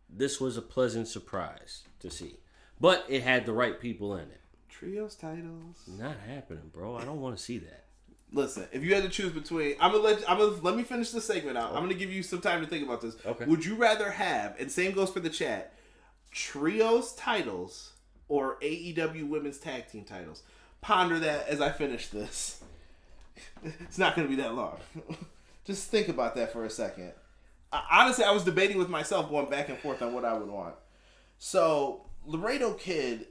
this was a pleasant surprise to see. But it had the right people in it. Trios titles. Not happening, bro. I don't want to see that. Listen, if you had to choose between, let me finish the segment out. I'm gonna give you some time to think about this. Okay. Would you rather have, and same goes for the chat, Trios titles or AEW Women's Tag Team titles? Ponder that as I finish this. It's not going to be that long. Just think about that for a second. Honestly, I was debating with myself going back and forth on what I would want. So, Laredo Kid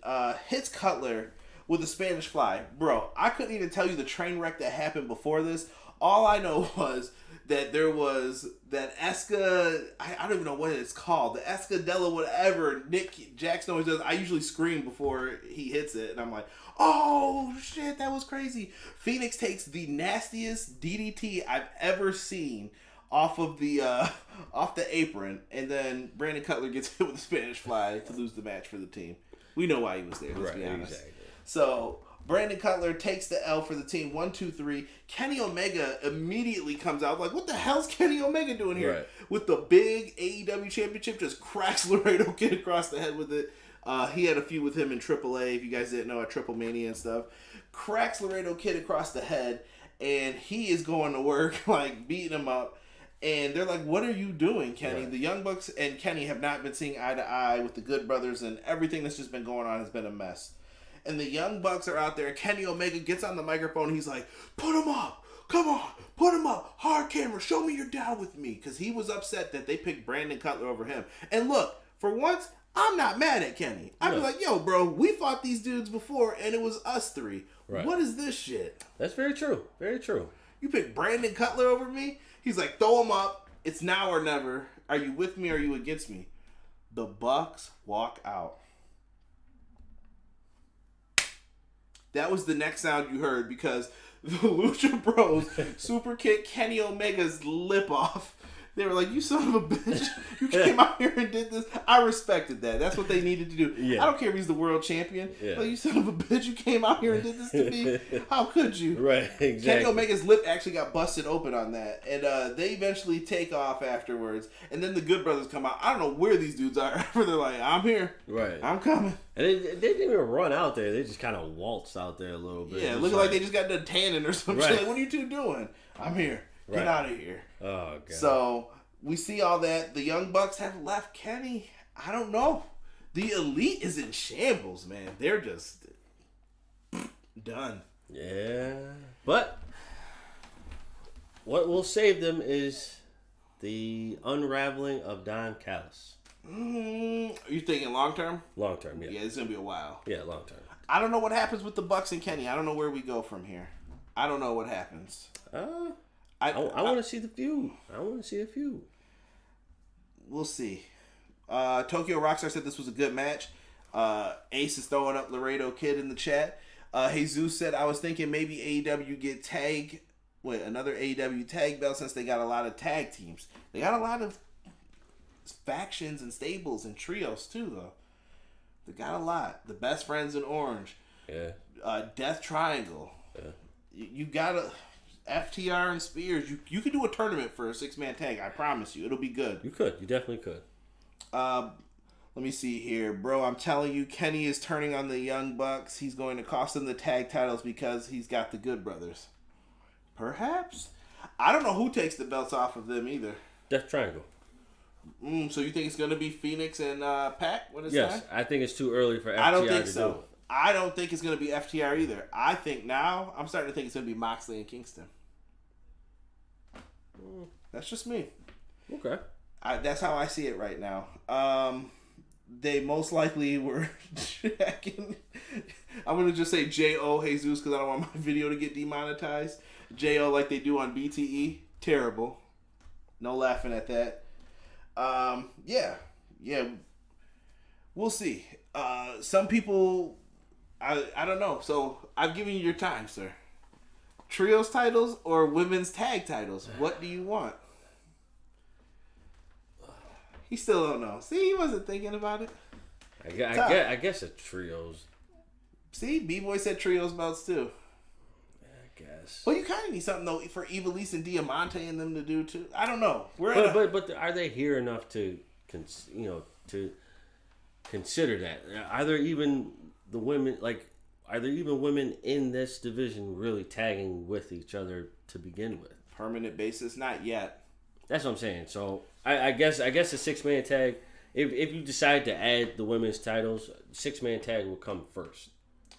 hits Cutler with a Spanish fly. Bro, I couldn't even tell you the train wreck that happened before this. All I know was that there was that I don't even know what it's called. The Escadella, whatever Nick Jackson always does. I usually scream before he hits it. And I'm like, oh, shit, that was crazy. Phoenix takes the nastiest DDT I've ever seen off of the apron. And then Brandon Cutler gets hit with a Spanish fly to lose the match for the team. We know why he was there, let's be honest. Exactly. So Brandon Cutler takes the L for the team. 1, 2, 3. Kenny Omega immediately comes out like, what the hell's Kenny Omega doing here? Right. With the big AEW Championship, just cracks Laredo Kid across the head with it. He had a feud with him in AAA, if you guys didn't know, at Triple Mania and stuff. Cracks Laredo Kid across the head, and he is going to work, like, beating him up. And they're like, what are you doing, Kenny? Right. The Young Bucks and Kenny have not been seeing eye to eye with the Good Brothers, and everything that's just been going on has been a mess. And the Young Bucks are out there. Kenny Omega gets on the microphone. He's like, put him up. Come on. Put him up. Hard camera. Show me you're down with me. Because he was upset that they picked Brandon Cutler over him. And look, for once, I'm not mad at Kenny. I'd be like, yo, bro, we fought these dudes before, and it was us three. Right. What is this shit? That's very true. Very true. You picked Brandon Cutler over me? He's like, throw him up. It's now or never. Are you with me or are you against me? The Bucks walk out. That was the next sound you heard because the Lucha Bros super kicked Kenny Omega's lip off. They were like, you son of a bitch. You came out here and did this. I respected that. That's what they needed to do. Yeah. I don't care if he's the world champion. Yeah. Like, you son of a bitch. You came out here and did this to me. How could you? Right, exactly. Kenny Omega's lip actually got busted open on that. And they eventually take off afterwards. And then the Good Brothers come out. I don't know where these dudes are. They're like, I'm here. Right. I'm coming. And they didn't even run out there. They just kind of waltzed out there a little bit. Yeah, looking like they just got done tanning or something. Right. Like, what are you two doing? I'm here. Get out of here. Oh, God. So, we see all that. The Young Bucks have left Kenny. I don't know. The Elite is in shambles, man. They're just done. Yeah. But what will save them is the unraveling of Don Callis. Are you thinking long term? Long term, yeah. Yeah, it's going to be a while. Yeah, long term. I don't know what happens with the Bucks and Kenny. I don't know where we go from here. I don't know what happens. I want to see the feud. I want to see a feud. We'll see. Tokyo Rockstar said this was a good match. Ace is throwing up Laredo Kid in the chat. Jesus said, I was thinking maybe AEW get another AEW tag belt since they got a lot of tag teams. They got a lot of factions and stables and trios too, though. They got a lot. The Best Friends in Orange. Yeah. Death Triangle. Yeah. You gotta... FTR and Spears. You could do a tournament for a 6-man tag. I promise you. It'll be good. You could. You definitely could. Let me see here. Bro, I'm telling you, Kenny is turning on the Young Bucks. He's going to cost them the tag titles because he's got the Good Brothers. Perhaps? I don't know who takes the belts off of them either. Death Triangle. So you think it's going to be Phoenix and Pac? Yes, I think it's too early for FTR to do it. I don't think it's going to be FTR either. I think now, I'm starting to think it's going to be Moxley and Kingston. That's just me. Okay. That's how I see it right now. They most likely were checking. I'm going to just say J.O. Jesus because I don't want my video to get demonetized. J.O. like they do on BTE. Terrible. No laughing at that. Yeah. We'll see. Some people, I don't know. So I've given you your time, sir. Trios titles or women's tag titles? What do you want? He still don't know. See, he wasn't thinking about it. I guess a trios. See, B-Boy said trios belts too. I guess. Well, you kind of need something though for Evilise and Diamante and them to do too. I don't know. But are they here enough to to consider that? Are there even women in this division really tagging with each other to begin with? Permanent basis, not yet. That's what I'm saying. So I guess a 6-man tag. If you decide to add the women's titles, 6-man tag will come first.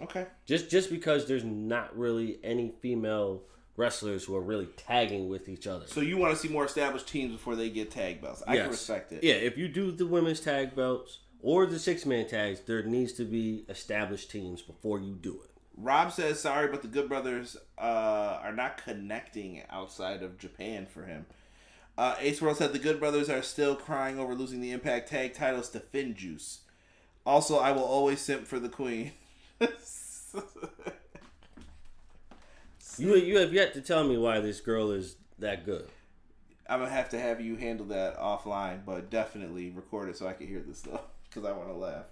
Okay. Just because there's not really any female wrestlers who are really tagging with each other. So you want to see more established teams before they get tag belts. I can respect it. Yeah, if you do the women's tag belts or the 6-man tags, there needs to be established teams before you do it. Rob says, sorry, but the Good Brothers are not connecting outside of Japan for him. Ace World said the Good Brothers are still crying over losing the Impact tag titles to Finn Juice. Also, I will always simp for the Queen. You have yet to tell me why this girl is that good. I'm going to have you handle that offline, but definitely record it so I can hear this stuff because I want to laugh.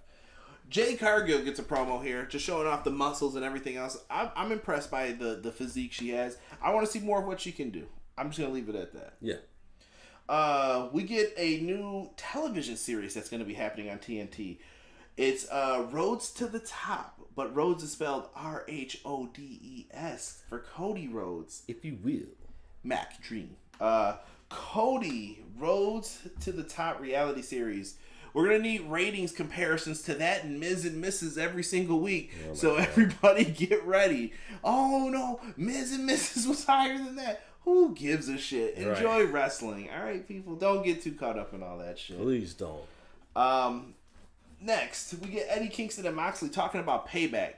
Jay Cargill gets a promo here, just showing off the muscles and everything else. I'm impressed by the physique she has. I want to see more of what she can do. I'm just going to leave it at that. Yeah. We get a new television series that's going to be happening on TNT. It's Rhodes to the Top, but Rhodes is spelled Rhodes for Cody Rhodes, if you will. Mac Dream. Cody Rhodes to the Top reality series. We're going to need ratings comparisons to that and Miz and Mrs. every single week. So everybody get ready. Oh no, Miz and Mrs. was higher than that. Who gives a shit? Enjoy wrestling. All right, people. Don't get too caught up in all that shit. Please don't. Next, we get Eddie Kingston and Moxley talking about Payback.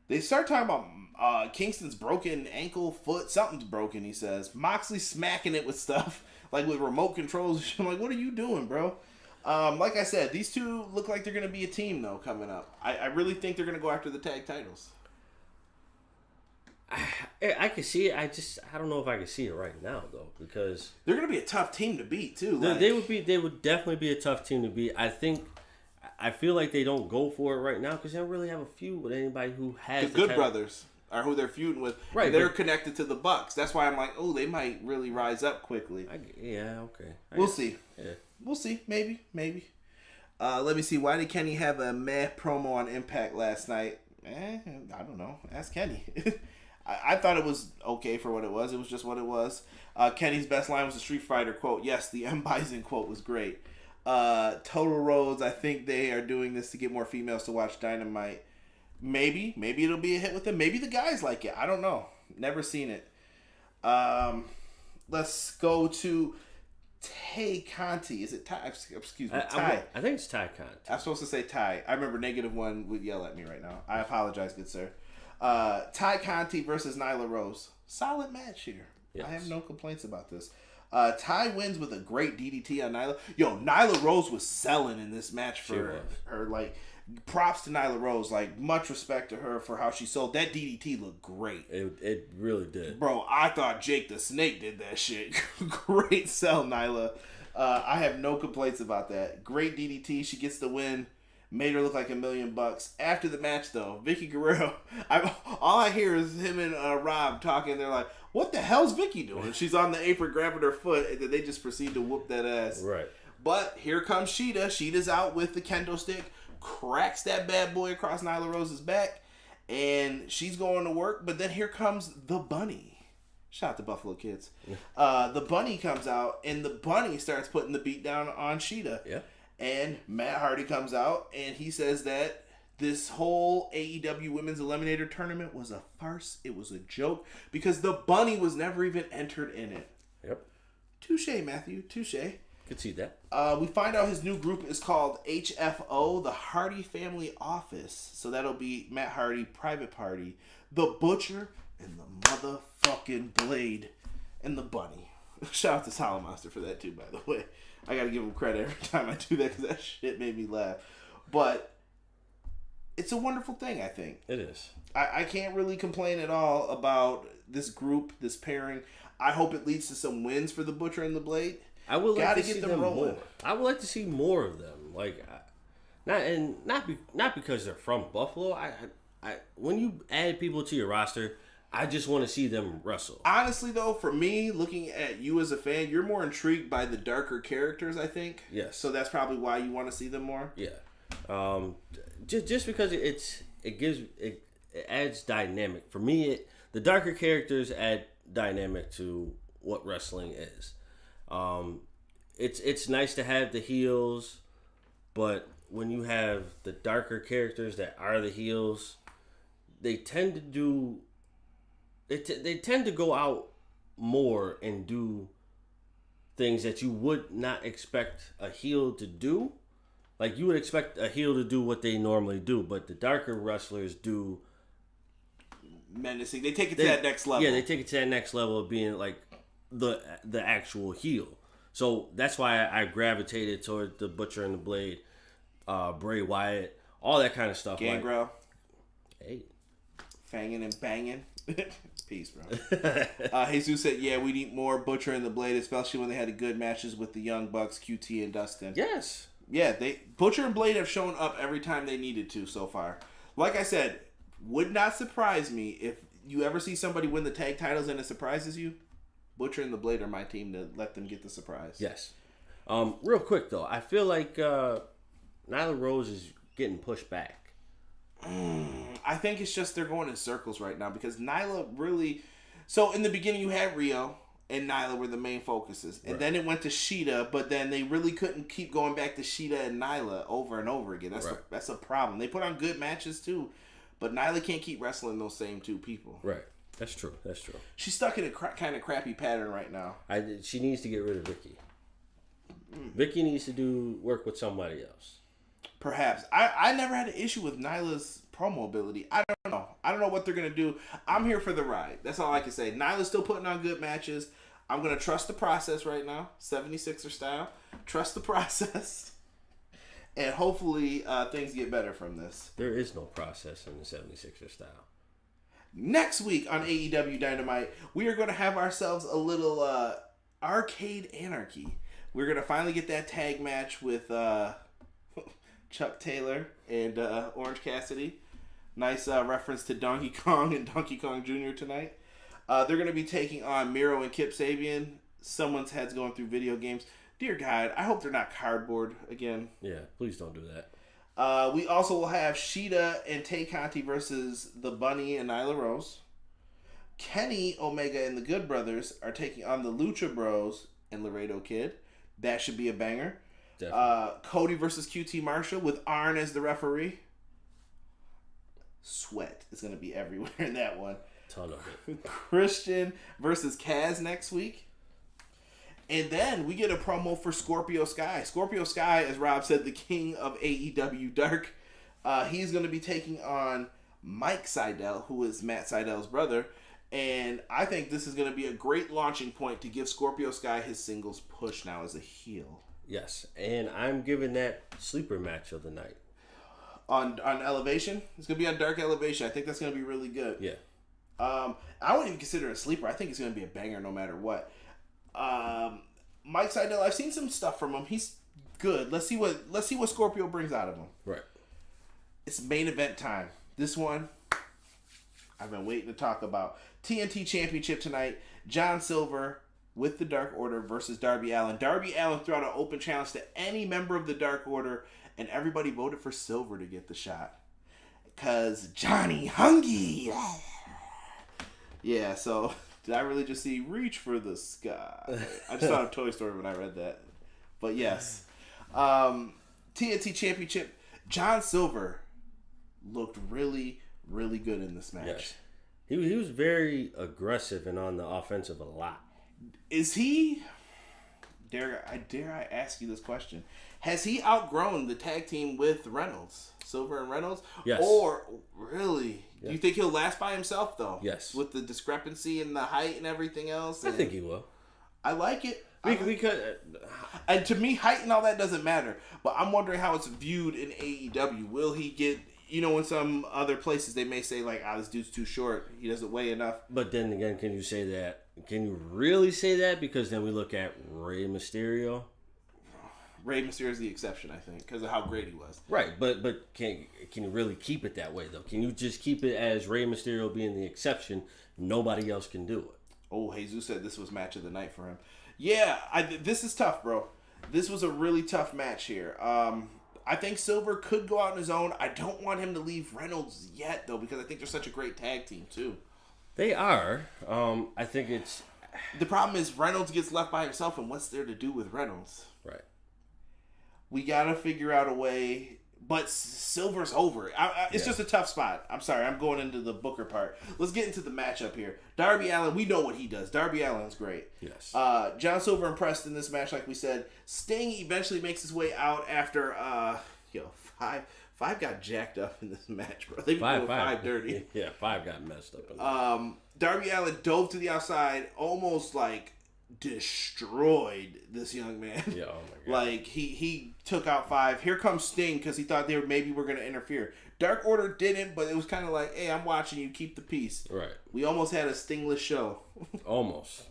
They start talking about Kingston's broken ankle, foot. Something's broken, he says. Moxley smacking it with stuff, like with remote controls. I'm like, what are you doing, bro? Like I said, these two look like they're going to be a team, though, coming up. I really think they're going to go after the tag titles. I can see it. I don't know if I can see it right now though, because they're gonna be a tough team to beat too. They would definitely be a tough team to beat. I feel like they don't go for it right now because they don't really have a feud with anybody who has the Good Brothers are who they're feuding with. Right, and they're connected to the Bucks. That's why I'm like, oh, they might really rise up quickly. Okay. We'll see. Yeah, we'll see. Maybe. Let me see. Why did Kenny have a meh promo on Impact last night? I don't know. Ask Kenny. I thought it was okay for what it was. It was just what it was. Kenny's best line was a Street Fighter quote. Yes, the M. Bison quote was great. Total Rhodes, I think they are doing this to get more females to watch Dynamite. Maybe it'll be a hit with them. Maybe the guys like it. I don't know. Never seen it. Let's go to Tay Conti. Is it Ty? Excuse me, Ty. I think it's Ty Conti. I'm supposed to say Ty. I remember -1 would yell at me right now. I apologize, good sir. Ty Conti versus Nyla Rose. Solid match here. Yes. I have no complaints about this. Ty wins with a great DDT on Nyla. Yo, Nyla Rose was selling in this match for her. Like, props to Nyla Rose. Like, much respect to her for how she sold. That DDT looked great. It really did. Bro, I thought Jake the Snake did that shit. Great sell, Nyla. I have no complaints about that. Great DDT. She gets the win. Made her look like $1 million. After the match, though, Vicky Guerrero, all I hear is him and Rob talking. They're like, what the hell's Vicky doing? She's on the apron grabbing her foot, and then they just proceed to whoop that ass. Right. But here comes Sheeta. Sheeta's out with the kendo stick, cracks that bad boy across Nyla Rose's back, and she's going to work. But then here comes the Bunny. Shout out to Buffalo Kids. The Bunny comes out, and the Bunny starts putting the beat down on Sheeta. Yeah. And Matt Hardy comes out, and he says that this whole AEW Women's Eliminator Tournament was a farce. It was a joke because the Bunny was never even entered in it. Yep. Touche, Matthew. Touche. Could see that. We find out his new group is called HFO, the Hardy Family Office. So that'll be Matt Hardy, Private Party, the Butcher, and the motherfucking Blade, and the Bunny. Shout out to Solid Monster for that too, by the way. I gotta give him credit every time I do that because that shit made me laugh. But it's a wonderful thing, I think. It is. I can't really complain at all about this group, this pairing. I hope it leads to some wins for the Butcher and the Blade. I would like to see them rolling. I would like to see more of them. Like, not because they're from Buffalo. I when you add people to your roster, I just want to see them wrestle. Honestly, though, for me, looking at you as a fan, you're more intrigued by the darker characters, I think. Yes. So that's probably why you want to see them more. Yeah. Just because it adds dynamic. For me, the darker characters add dynamic to what wrestling is. It's nice to have the heels, but when you have the darker characters that are the heels, they tend to do. They tend to go out more and do things that you would not expect a heel to do. Like, you would expect a heel to do what they normally do, but the darker wrestlers do menacing. They take it to that next level. Yeah, they take it to that next level of being like the actual heel. So that's why I gravitated toward the Butcher and the Blade, Bray Wyatt, all that kind of stuff. Gangrel. Hey. Fanging and banging. Peace, bro. Jesus said, yeah, we need more Butcher and the Blade, especially when they had good matches with the Young Bucks, QT, and Dustin. Yes. Yeah, Butcher and Blade have shown up every time they needed to so far. Like I said, would not surprise me if you ever see somebody win the tag titles and it surprises you. Butcher and the Blade are my team to let them get the surprise. Yes. Real quick, though, I feel like Nyla Rose is getting pushed back. I think it's just they're going in circles right now because Nyla really... So in the beginning you had Rio and Nyla were the main focuses. And then it went to Sheeta, but then they really couldn't keep going back to Sheeta and Nyla over and over again. That's a problem. They put on good matches too, but Nyla can't keep wrestling those same two people. Right. That's true. She's stuck in a kind of crappy pattern right now. She needs to get rid of Vicky. Vicky needs to work with somebody else. Perhaps. I never had an issue with Nyla's promo ability. I don't know. I don't know what they're going to do. I'm here for the ride. That's all I can say. Nyla's still putting on good matches. I'm going to trust the process right now. 76er style. Trust the process. And hopefully things get better from this. There is no process in the 76er style. Next week on AEW Dynamite, we are going to have ourselves a little arcade anarchy. We're going to finally get that tag match with Chuck Taylor and Orange Cassidy. Nice reference to Donkey Kong and Donkey Kong Jr. tonight. They're going to be taking on Miro and Kip Sabian. Someone's head's going through video games. Dear God, I hope they're not cardboard again. Yeah, please don't do that. We also will have Shida and Tay Conti versus the Bunny and Nyla Rose. Kenny Omega and the Good Brothers are taking on the Lucha Bros and Laredo Kid. That should be a banger. Cody versus QT Marshall with Arn as the referee. Sweat is going to be everywhere in that one. Ton of it. Christian versus Kaz next week. And then we get a promo for Scorpio Sky. Scorpio Sky, as Rob said, the king of AEW Dark. He's going to be taking on Mike Sydal, who is Matt Sydal's brother. And I think this is going to be a great launching point to give Scorpio Sky his singles push now as a heel. Yes, and I'm giving that sleeper match of the night. On Elevation? It's going to be on Dark Elevation. I think that's going to be really good. Yeah. I wouldn't even consider it a sleeper. I think it's going to be a banger no matter what. Mike Sydal, I've seen some stuff from him. He's good. Let's see what Scorpio brings out of him. Right. It's main event time. This one I've been waiting to talk about. TNT Championship tonight. John Silver with the Dark Order versus Darby Allin. Darby Allin threw out an open challenge to any member of the Dark Order, and everybody voted for Silver to get the shot. Because Johnny Hungee. Yeah, so did I really just see Reach for the Sky? I just thought of Toy Story when I read that. But yes. TNT Championship. John Silver looked really, really good in this match. Yes. He was very aggressive and on the offensive a lot. Is he... Dare I ask you this question? Has he outgrown the tag team with Reynolds? Silver and Reynolds? Yes. Or, really? Yes. Do you think he'll last by himself, though? Yes. With the discrepancy in the height and everything else? I think he will. I like it. Because and to me, height and all that doesn't matter. But I'm wondering how it's viewed in AEW. Will he get... You know, in some other places, they may say, like, this dude's too short. He doesn't weigh enough. But then again, can you say that? Can you really say that? Because then we look at Rey Mysterio. Rey Mysterio is the exception, I think, because of how great he was. Right, but can you really keep it that way, though? Can you just keep it as Rey Mysterio being the exception? Nobody else can do it. Oh, Jesus said this was match of the night for him. Yeah, this is tough, bro. This was a really tough match here. I think Silver could go out on his own. I don't want him to leave Reynolds yet, though, because I think they're such a great tag team, too. They are. I think it's... The problem is Reynolds gets left by himself, and what's there to do with Reynolds? Right. We got to figure out a way... But Silver's over. It's just a tough spot. I'm sorry. I'm going into the Booker part. Let's get into the matchup here. Darby Allin, we know what he does. Darby Allin's great. Yes. John Silver impressed in this match, like we said. Sting eventually makes his way out after, Five got jacked up in this match, bro. They were five dirty. Yeah, Five got messed up. Darby Allin dove to the outside, almost like destroyed this young man. Yeah, oh my God. Like he took out Five. Here comes Sting because he thought maybe we're gonna interfere. Dark Order didn't, but it was kind of like, hey, I'm watching you. Keep the peace. Right. We almost had a Stingless show. Almost.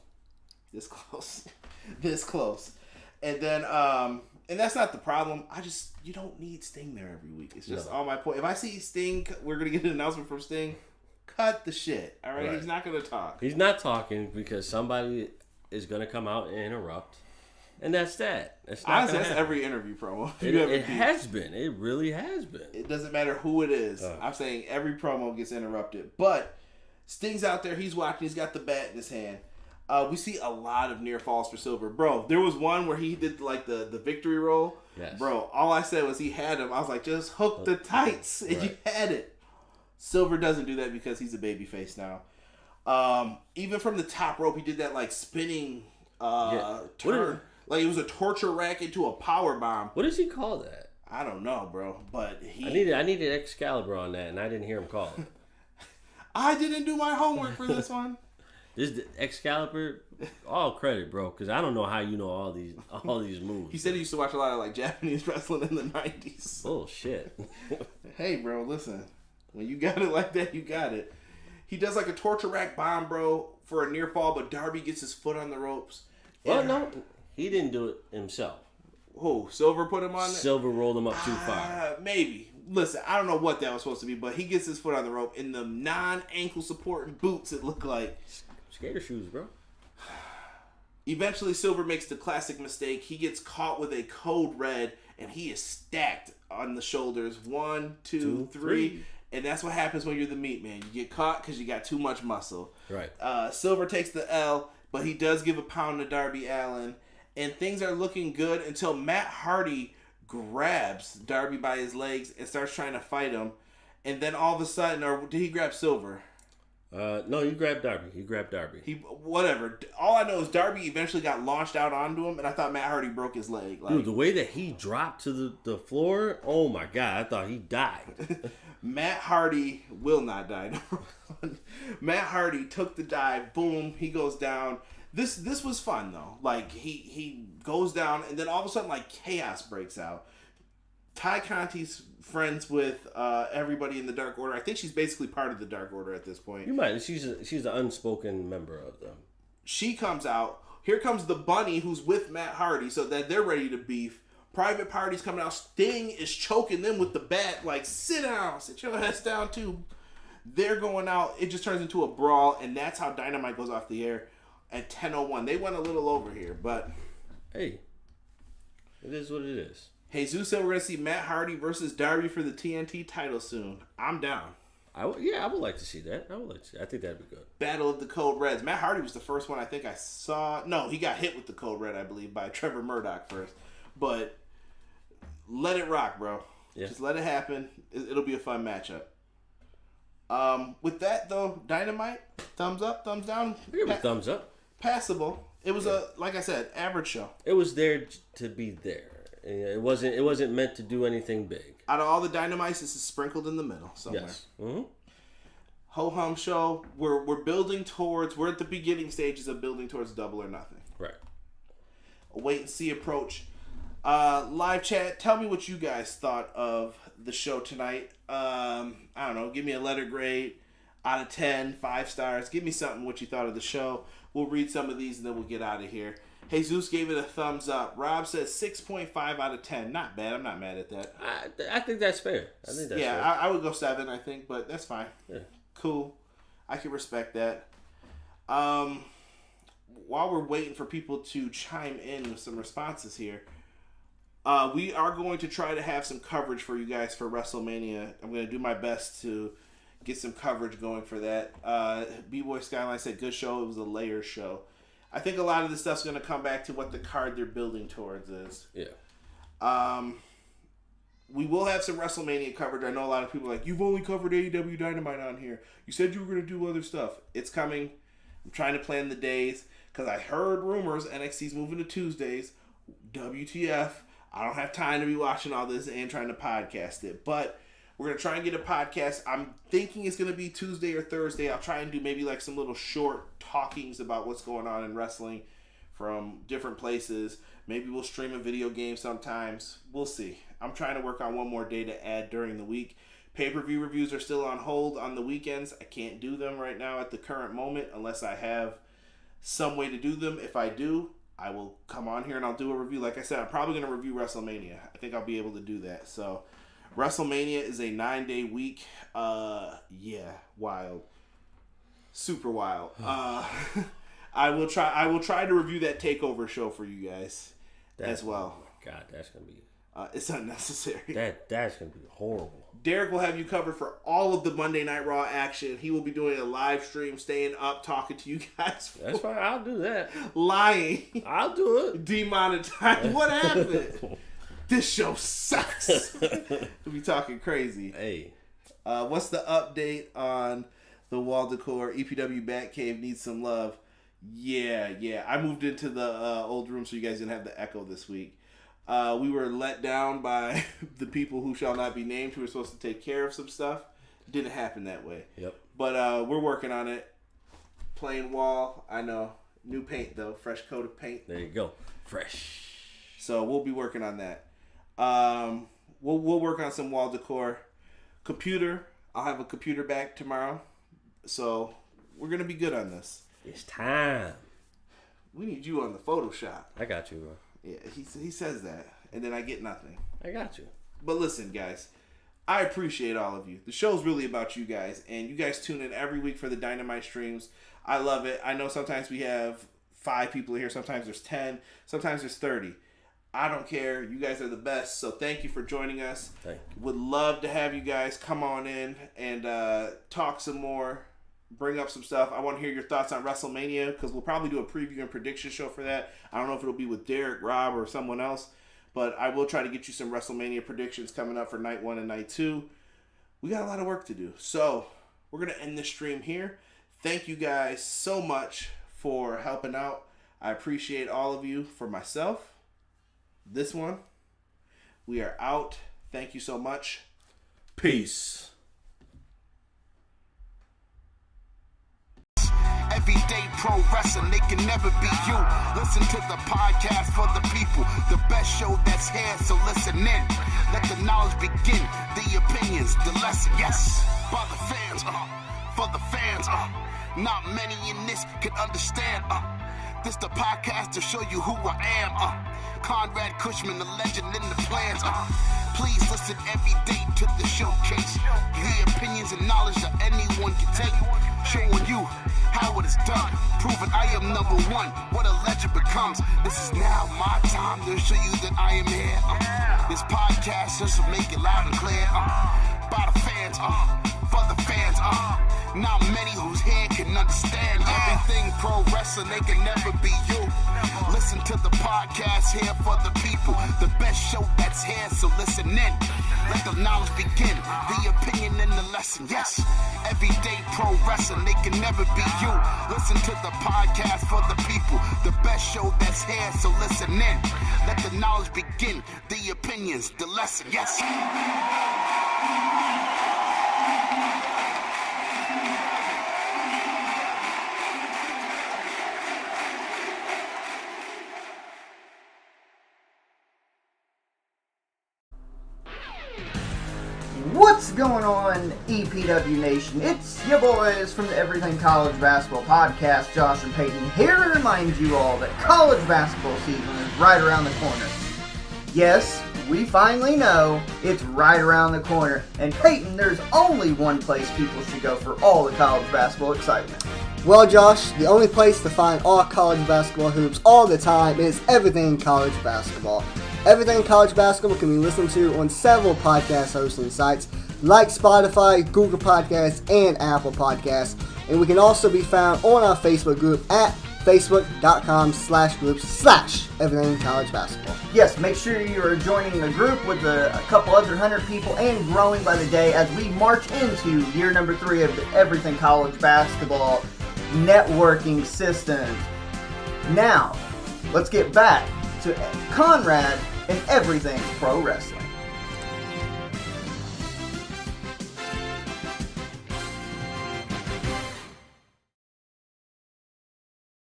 This close. And then and that's not the problem. You don't need Sting there every week. It's just all my point. If I see Sting, we're gonna get an announcement from Sting. Cut the shit. All right. He's not gonna talk. He's not talking because somebody is going to come out and interrupt. And that's that. Honestly, that's every interview promo. It has been. It really has been. It doesn't matter who it is. I'm saying every promo gets interrupted. But Sting's out there. He's watching. He's got the bat in his hand. We see a lot of near falls for Silver. Bro, there was one where he did like the victory roll. Yes. Bro, all I said was he had him. I was like, just hook the tights. And you had it. Silver doesn't do that because he's a babyface now. Even from the top rope, he did that like spinning turn. Like it was a torture rack into a power bomb. What does he call that? I don't know, bro. But I needed Excalibur on that, and I didn't hear him call it. I didn't do my homework for this one. This Excalibur, all credit, bro, because I don't know how you know all these moves. He said he used to watch a lot of like Japanese wrestling in the 90s. Bullshit. Hey, bro, listen. When you got it like that, you got it. He does like a torture rack bomb, bro, for a near fall, but Darby gets his foot on the ropes. Well, no, he didn't do it himself. Who? Silver put him on it? Silver rolled him up too far. Maybe. Listen, I don't know what that was supposed to be, but he gets his foot on the rope in the non-ankle supporting boots, it looked like. Skater shoes, bro. Eventually, Silver makes the classic mistake. He gets caught with a code red, and he is stacked on the shoulders. 1, 2, 3. And that's what happens when you're the meat man. You get caught because you got too much muscle. Right. Silver takes the L, but he does give a pound to Darby Allin. And things are looking good until Matt Hardy grabs Darby by his legs and starts trying to fight him. And then all of a sudden, or did he grab Silver? No, he grabbed Darby. Whatever. All I know is Darby eventually got launched out onto him, and I thought Matt Hardy broke his leg. Dude, the way that he dropped to the floor, oh my God, I thought he died. Matt Hardy will not die. Matt Hardy took the dive. Boom, he goes down. This was fun though. Like he goes down, and then all of a sudden, like chaos breaks out. Ty Conti's friends with everybody in the Dark Order. I think she's basically part of the Dark Order at this point. You might. She's an unspoken member of them. She comes out. Here comes the Bunny, who's with Matt Hardy, so that they're ready to beef. Private Party's coming out. Sting is choking them with the bat. Like, sit down. Sit your ass down, too. They're going out. It just turns into a brawl, and that's how Dynamite goes off the air at 10:01. They went a little over here, but... Hey, it is what it is. Jesus said we're going to see Matt Hardy versus Darby for the TNT title soon. I'm down. I would like to see that. I think that'd be good. Battle of the Code Reds. Matt Hardy was the first one I think I saw. No, he got hit with the Code Red, I believe, by Trevor Murdoch first. But let it rock, bro. Yeah. Just let it happen. It'll be a fun matchup. With that, though, Dynamite, thumbs up, thumbs down? Give a thumbs up. Passable. It was like I said, average show. It was there to be there. It wasn't meant to do anything big. Out of all the Dynamites, this is sprinkled in the middle somewhere. Yes. Mm-hmm. Ho-hum show. We're building towards. We're at the beginning stages of building towards Double or Nothing. Right. A wait and see approach. Live chat. Tell me what you guys thought of the show tonight. I don't know. Give me a letter grade out of 10, 5 stars. Give me something what you thought of the show. We'll read some of these and then we'll get out of here. Jesus gave it a thumbs up. Rob says 6.5 out of 10. Not bad. I'm not mad at that. I think that's fair. Fair. I would go 7, I think, but that's fine. Yeah. Cool. I can respect that. While we're waiting for people to chime in with some responses here, we are going to try to have some coverage for you guys for WrestleMania. I'm going to do my best to get some coverage going for that. B-Boy Skyline said, good show. It was a layer show. I think a lot of this stuff's going to come back to what the card they're building towards is. Yeah. We will have some WrestleMania coverage. I know a lot of people are like, you've only covered AEW Dynamite on here. You said you were going to do other stuff. It's coming. I'm trying to plan the days because I heard rumors NXT's moving to Tuesdays. WTF. I don't have time to be watching all this and trying to podcast it. But we're going to try and get a podcast. I'm thinking it's going to be Tuesday or Thursday. I'll try and do maybe like some little short talkings about what's going on in wrestling from different places. Maybe we'll stream a video game sometimes. We'll see. I'm trying to work on one more day to add during the week. Pay-per-view reviews are still on hold on the weekends. I can't do them right now at the current moment unless I have some way to do them. If I do, I will come on here and I'll do a review. Like I said, I'm probably going to review WrestleMania. I think I'll be able to do that. So WrestleMania is a 9-day week. Yeah, wild. Super wild. I will try to review that takeover show for you guys as well. God, that's gonna be it's unnecessary. That's gonna be horrible. Derek will have you covered for all of the Monday Night Raw action. He will be doing a live stream, staying up, talking to you guys. That's fine. I'll do that. Lying. I'll do it. Demonetized. What happened? This show sucks. We'll be talking crazy. Hey. What's the update on the wall decor? EPW Batcave needs some love. Yeah. I moved into the old room so you guys didn't have the echo this week. We were let down by the people who shall not be named who were supposed to take care of some stuff. Didn't happen that way. Yep. But we're working on it. Plain wall. I know. New paint, though. Fresh coat of paint. There you go. Fresh. So we'll be working on that. We'll work on some wall decor. Computer. I'll have a computer back tomorrow. So we're going to be good on this. It's time. We need you on the Photoshop. I got you, bro. Yeah, he says that, and then I get nothing. I got you. But listen, guys, I appreciate all of you. The show's really about you guys, and you guys tune in every week for the Dynamite streams. I love it. I know sometimes we have 5 people here. Sometimes there's 10. Sometimes there's 30. I don't care. You guys are the best. So thank you for joining us. Thank you. Would love to have you guys come on in and talk some more. Bring up some stuff. I want to hear your thoughts on WrestleMania because we'll probably do a preview and prediction show for that. I don't know if it'll be with Derek, Rob, or someone else, but I will try to get you some WrestleMania predictions coming up for night 1 and night 2. We got a lot of work to do. So we're going to end this stream here. Thank you guys so much for helping out. I appreciate all of you. For myself, this one, we are out. Thank you so much. Peace. Everyday pro wrestling, they can never be you. Listen to the podcast for the people, the best show that's here, so listen in. Let the knowledge begin, the opinions, the lesson, yes. By the fans, for the fans, not many in this can understand, this the podcast to show you who I am, Conrad Cushman, the legend in the plans, please listen every day to the showcase, the opinions and knowledge that anyone can take, showing you how it is done, proving I am number one, what a legend becomes. This is now my time to show you that I am here. This podcast just to make it loud and clear. By the fans, for the fans, not many who's here can understand everything pro wrestling, they can never be you. Listen to the podcast here for the people, the best show that's here, so listen in. Let the knowledge begin, the opinion and the lesson, yes. Everyday pro wrestling, they can never be you. Listen to the podcast for the people, the best show that's here, so listen in. Let the knowledge begin, the opinions, the lesson, yes. What's going on, EPW Nation? It's your boys from the Everything College Basketball Podcast, Josh and Peyton, here to remind you all that college basketball season is right around the corner. Yes, we finally know it's right around the corner, and Peyton, there's only one place people should go for all the college basketball excitement. Well, Josh, the only place to find all college basketball hoops all the time is Everything College Basketball. Everything College Basketball can be listened to on several podcast hosting sites like Spotify, Google Podcasts, and Apple Podcasts. And we can also be found on our Facebook group at facebook.com/groups/Everything College Basketball. Yes, make sure you are joining the group with a couple other 100 people and growing by the day as we march into year number 3 of the Everything College Basketball networking system. Now, let's get back to Conrad and Everything Pro Wrestling.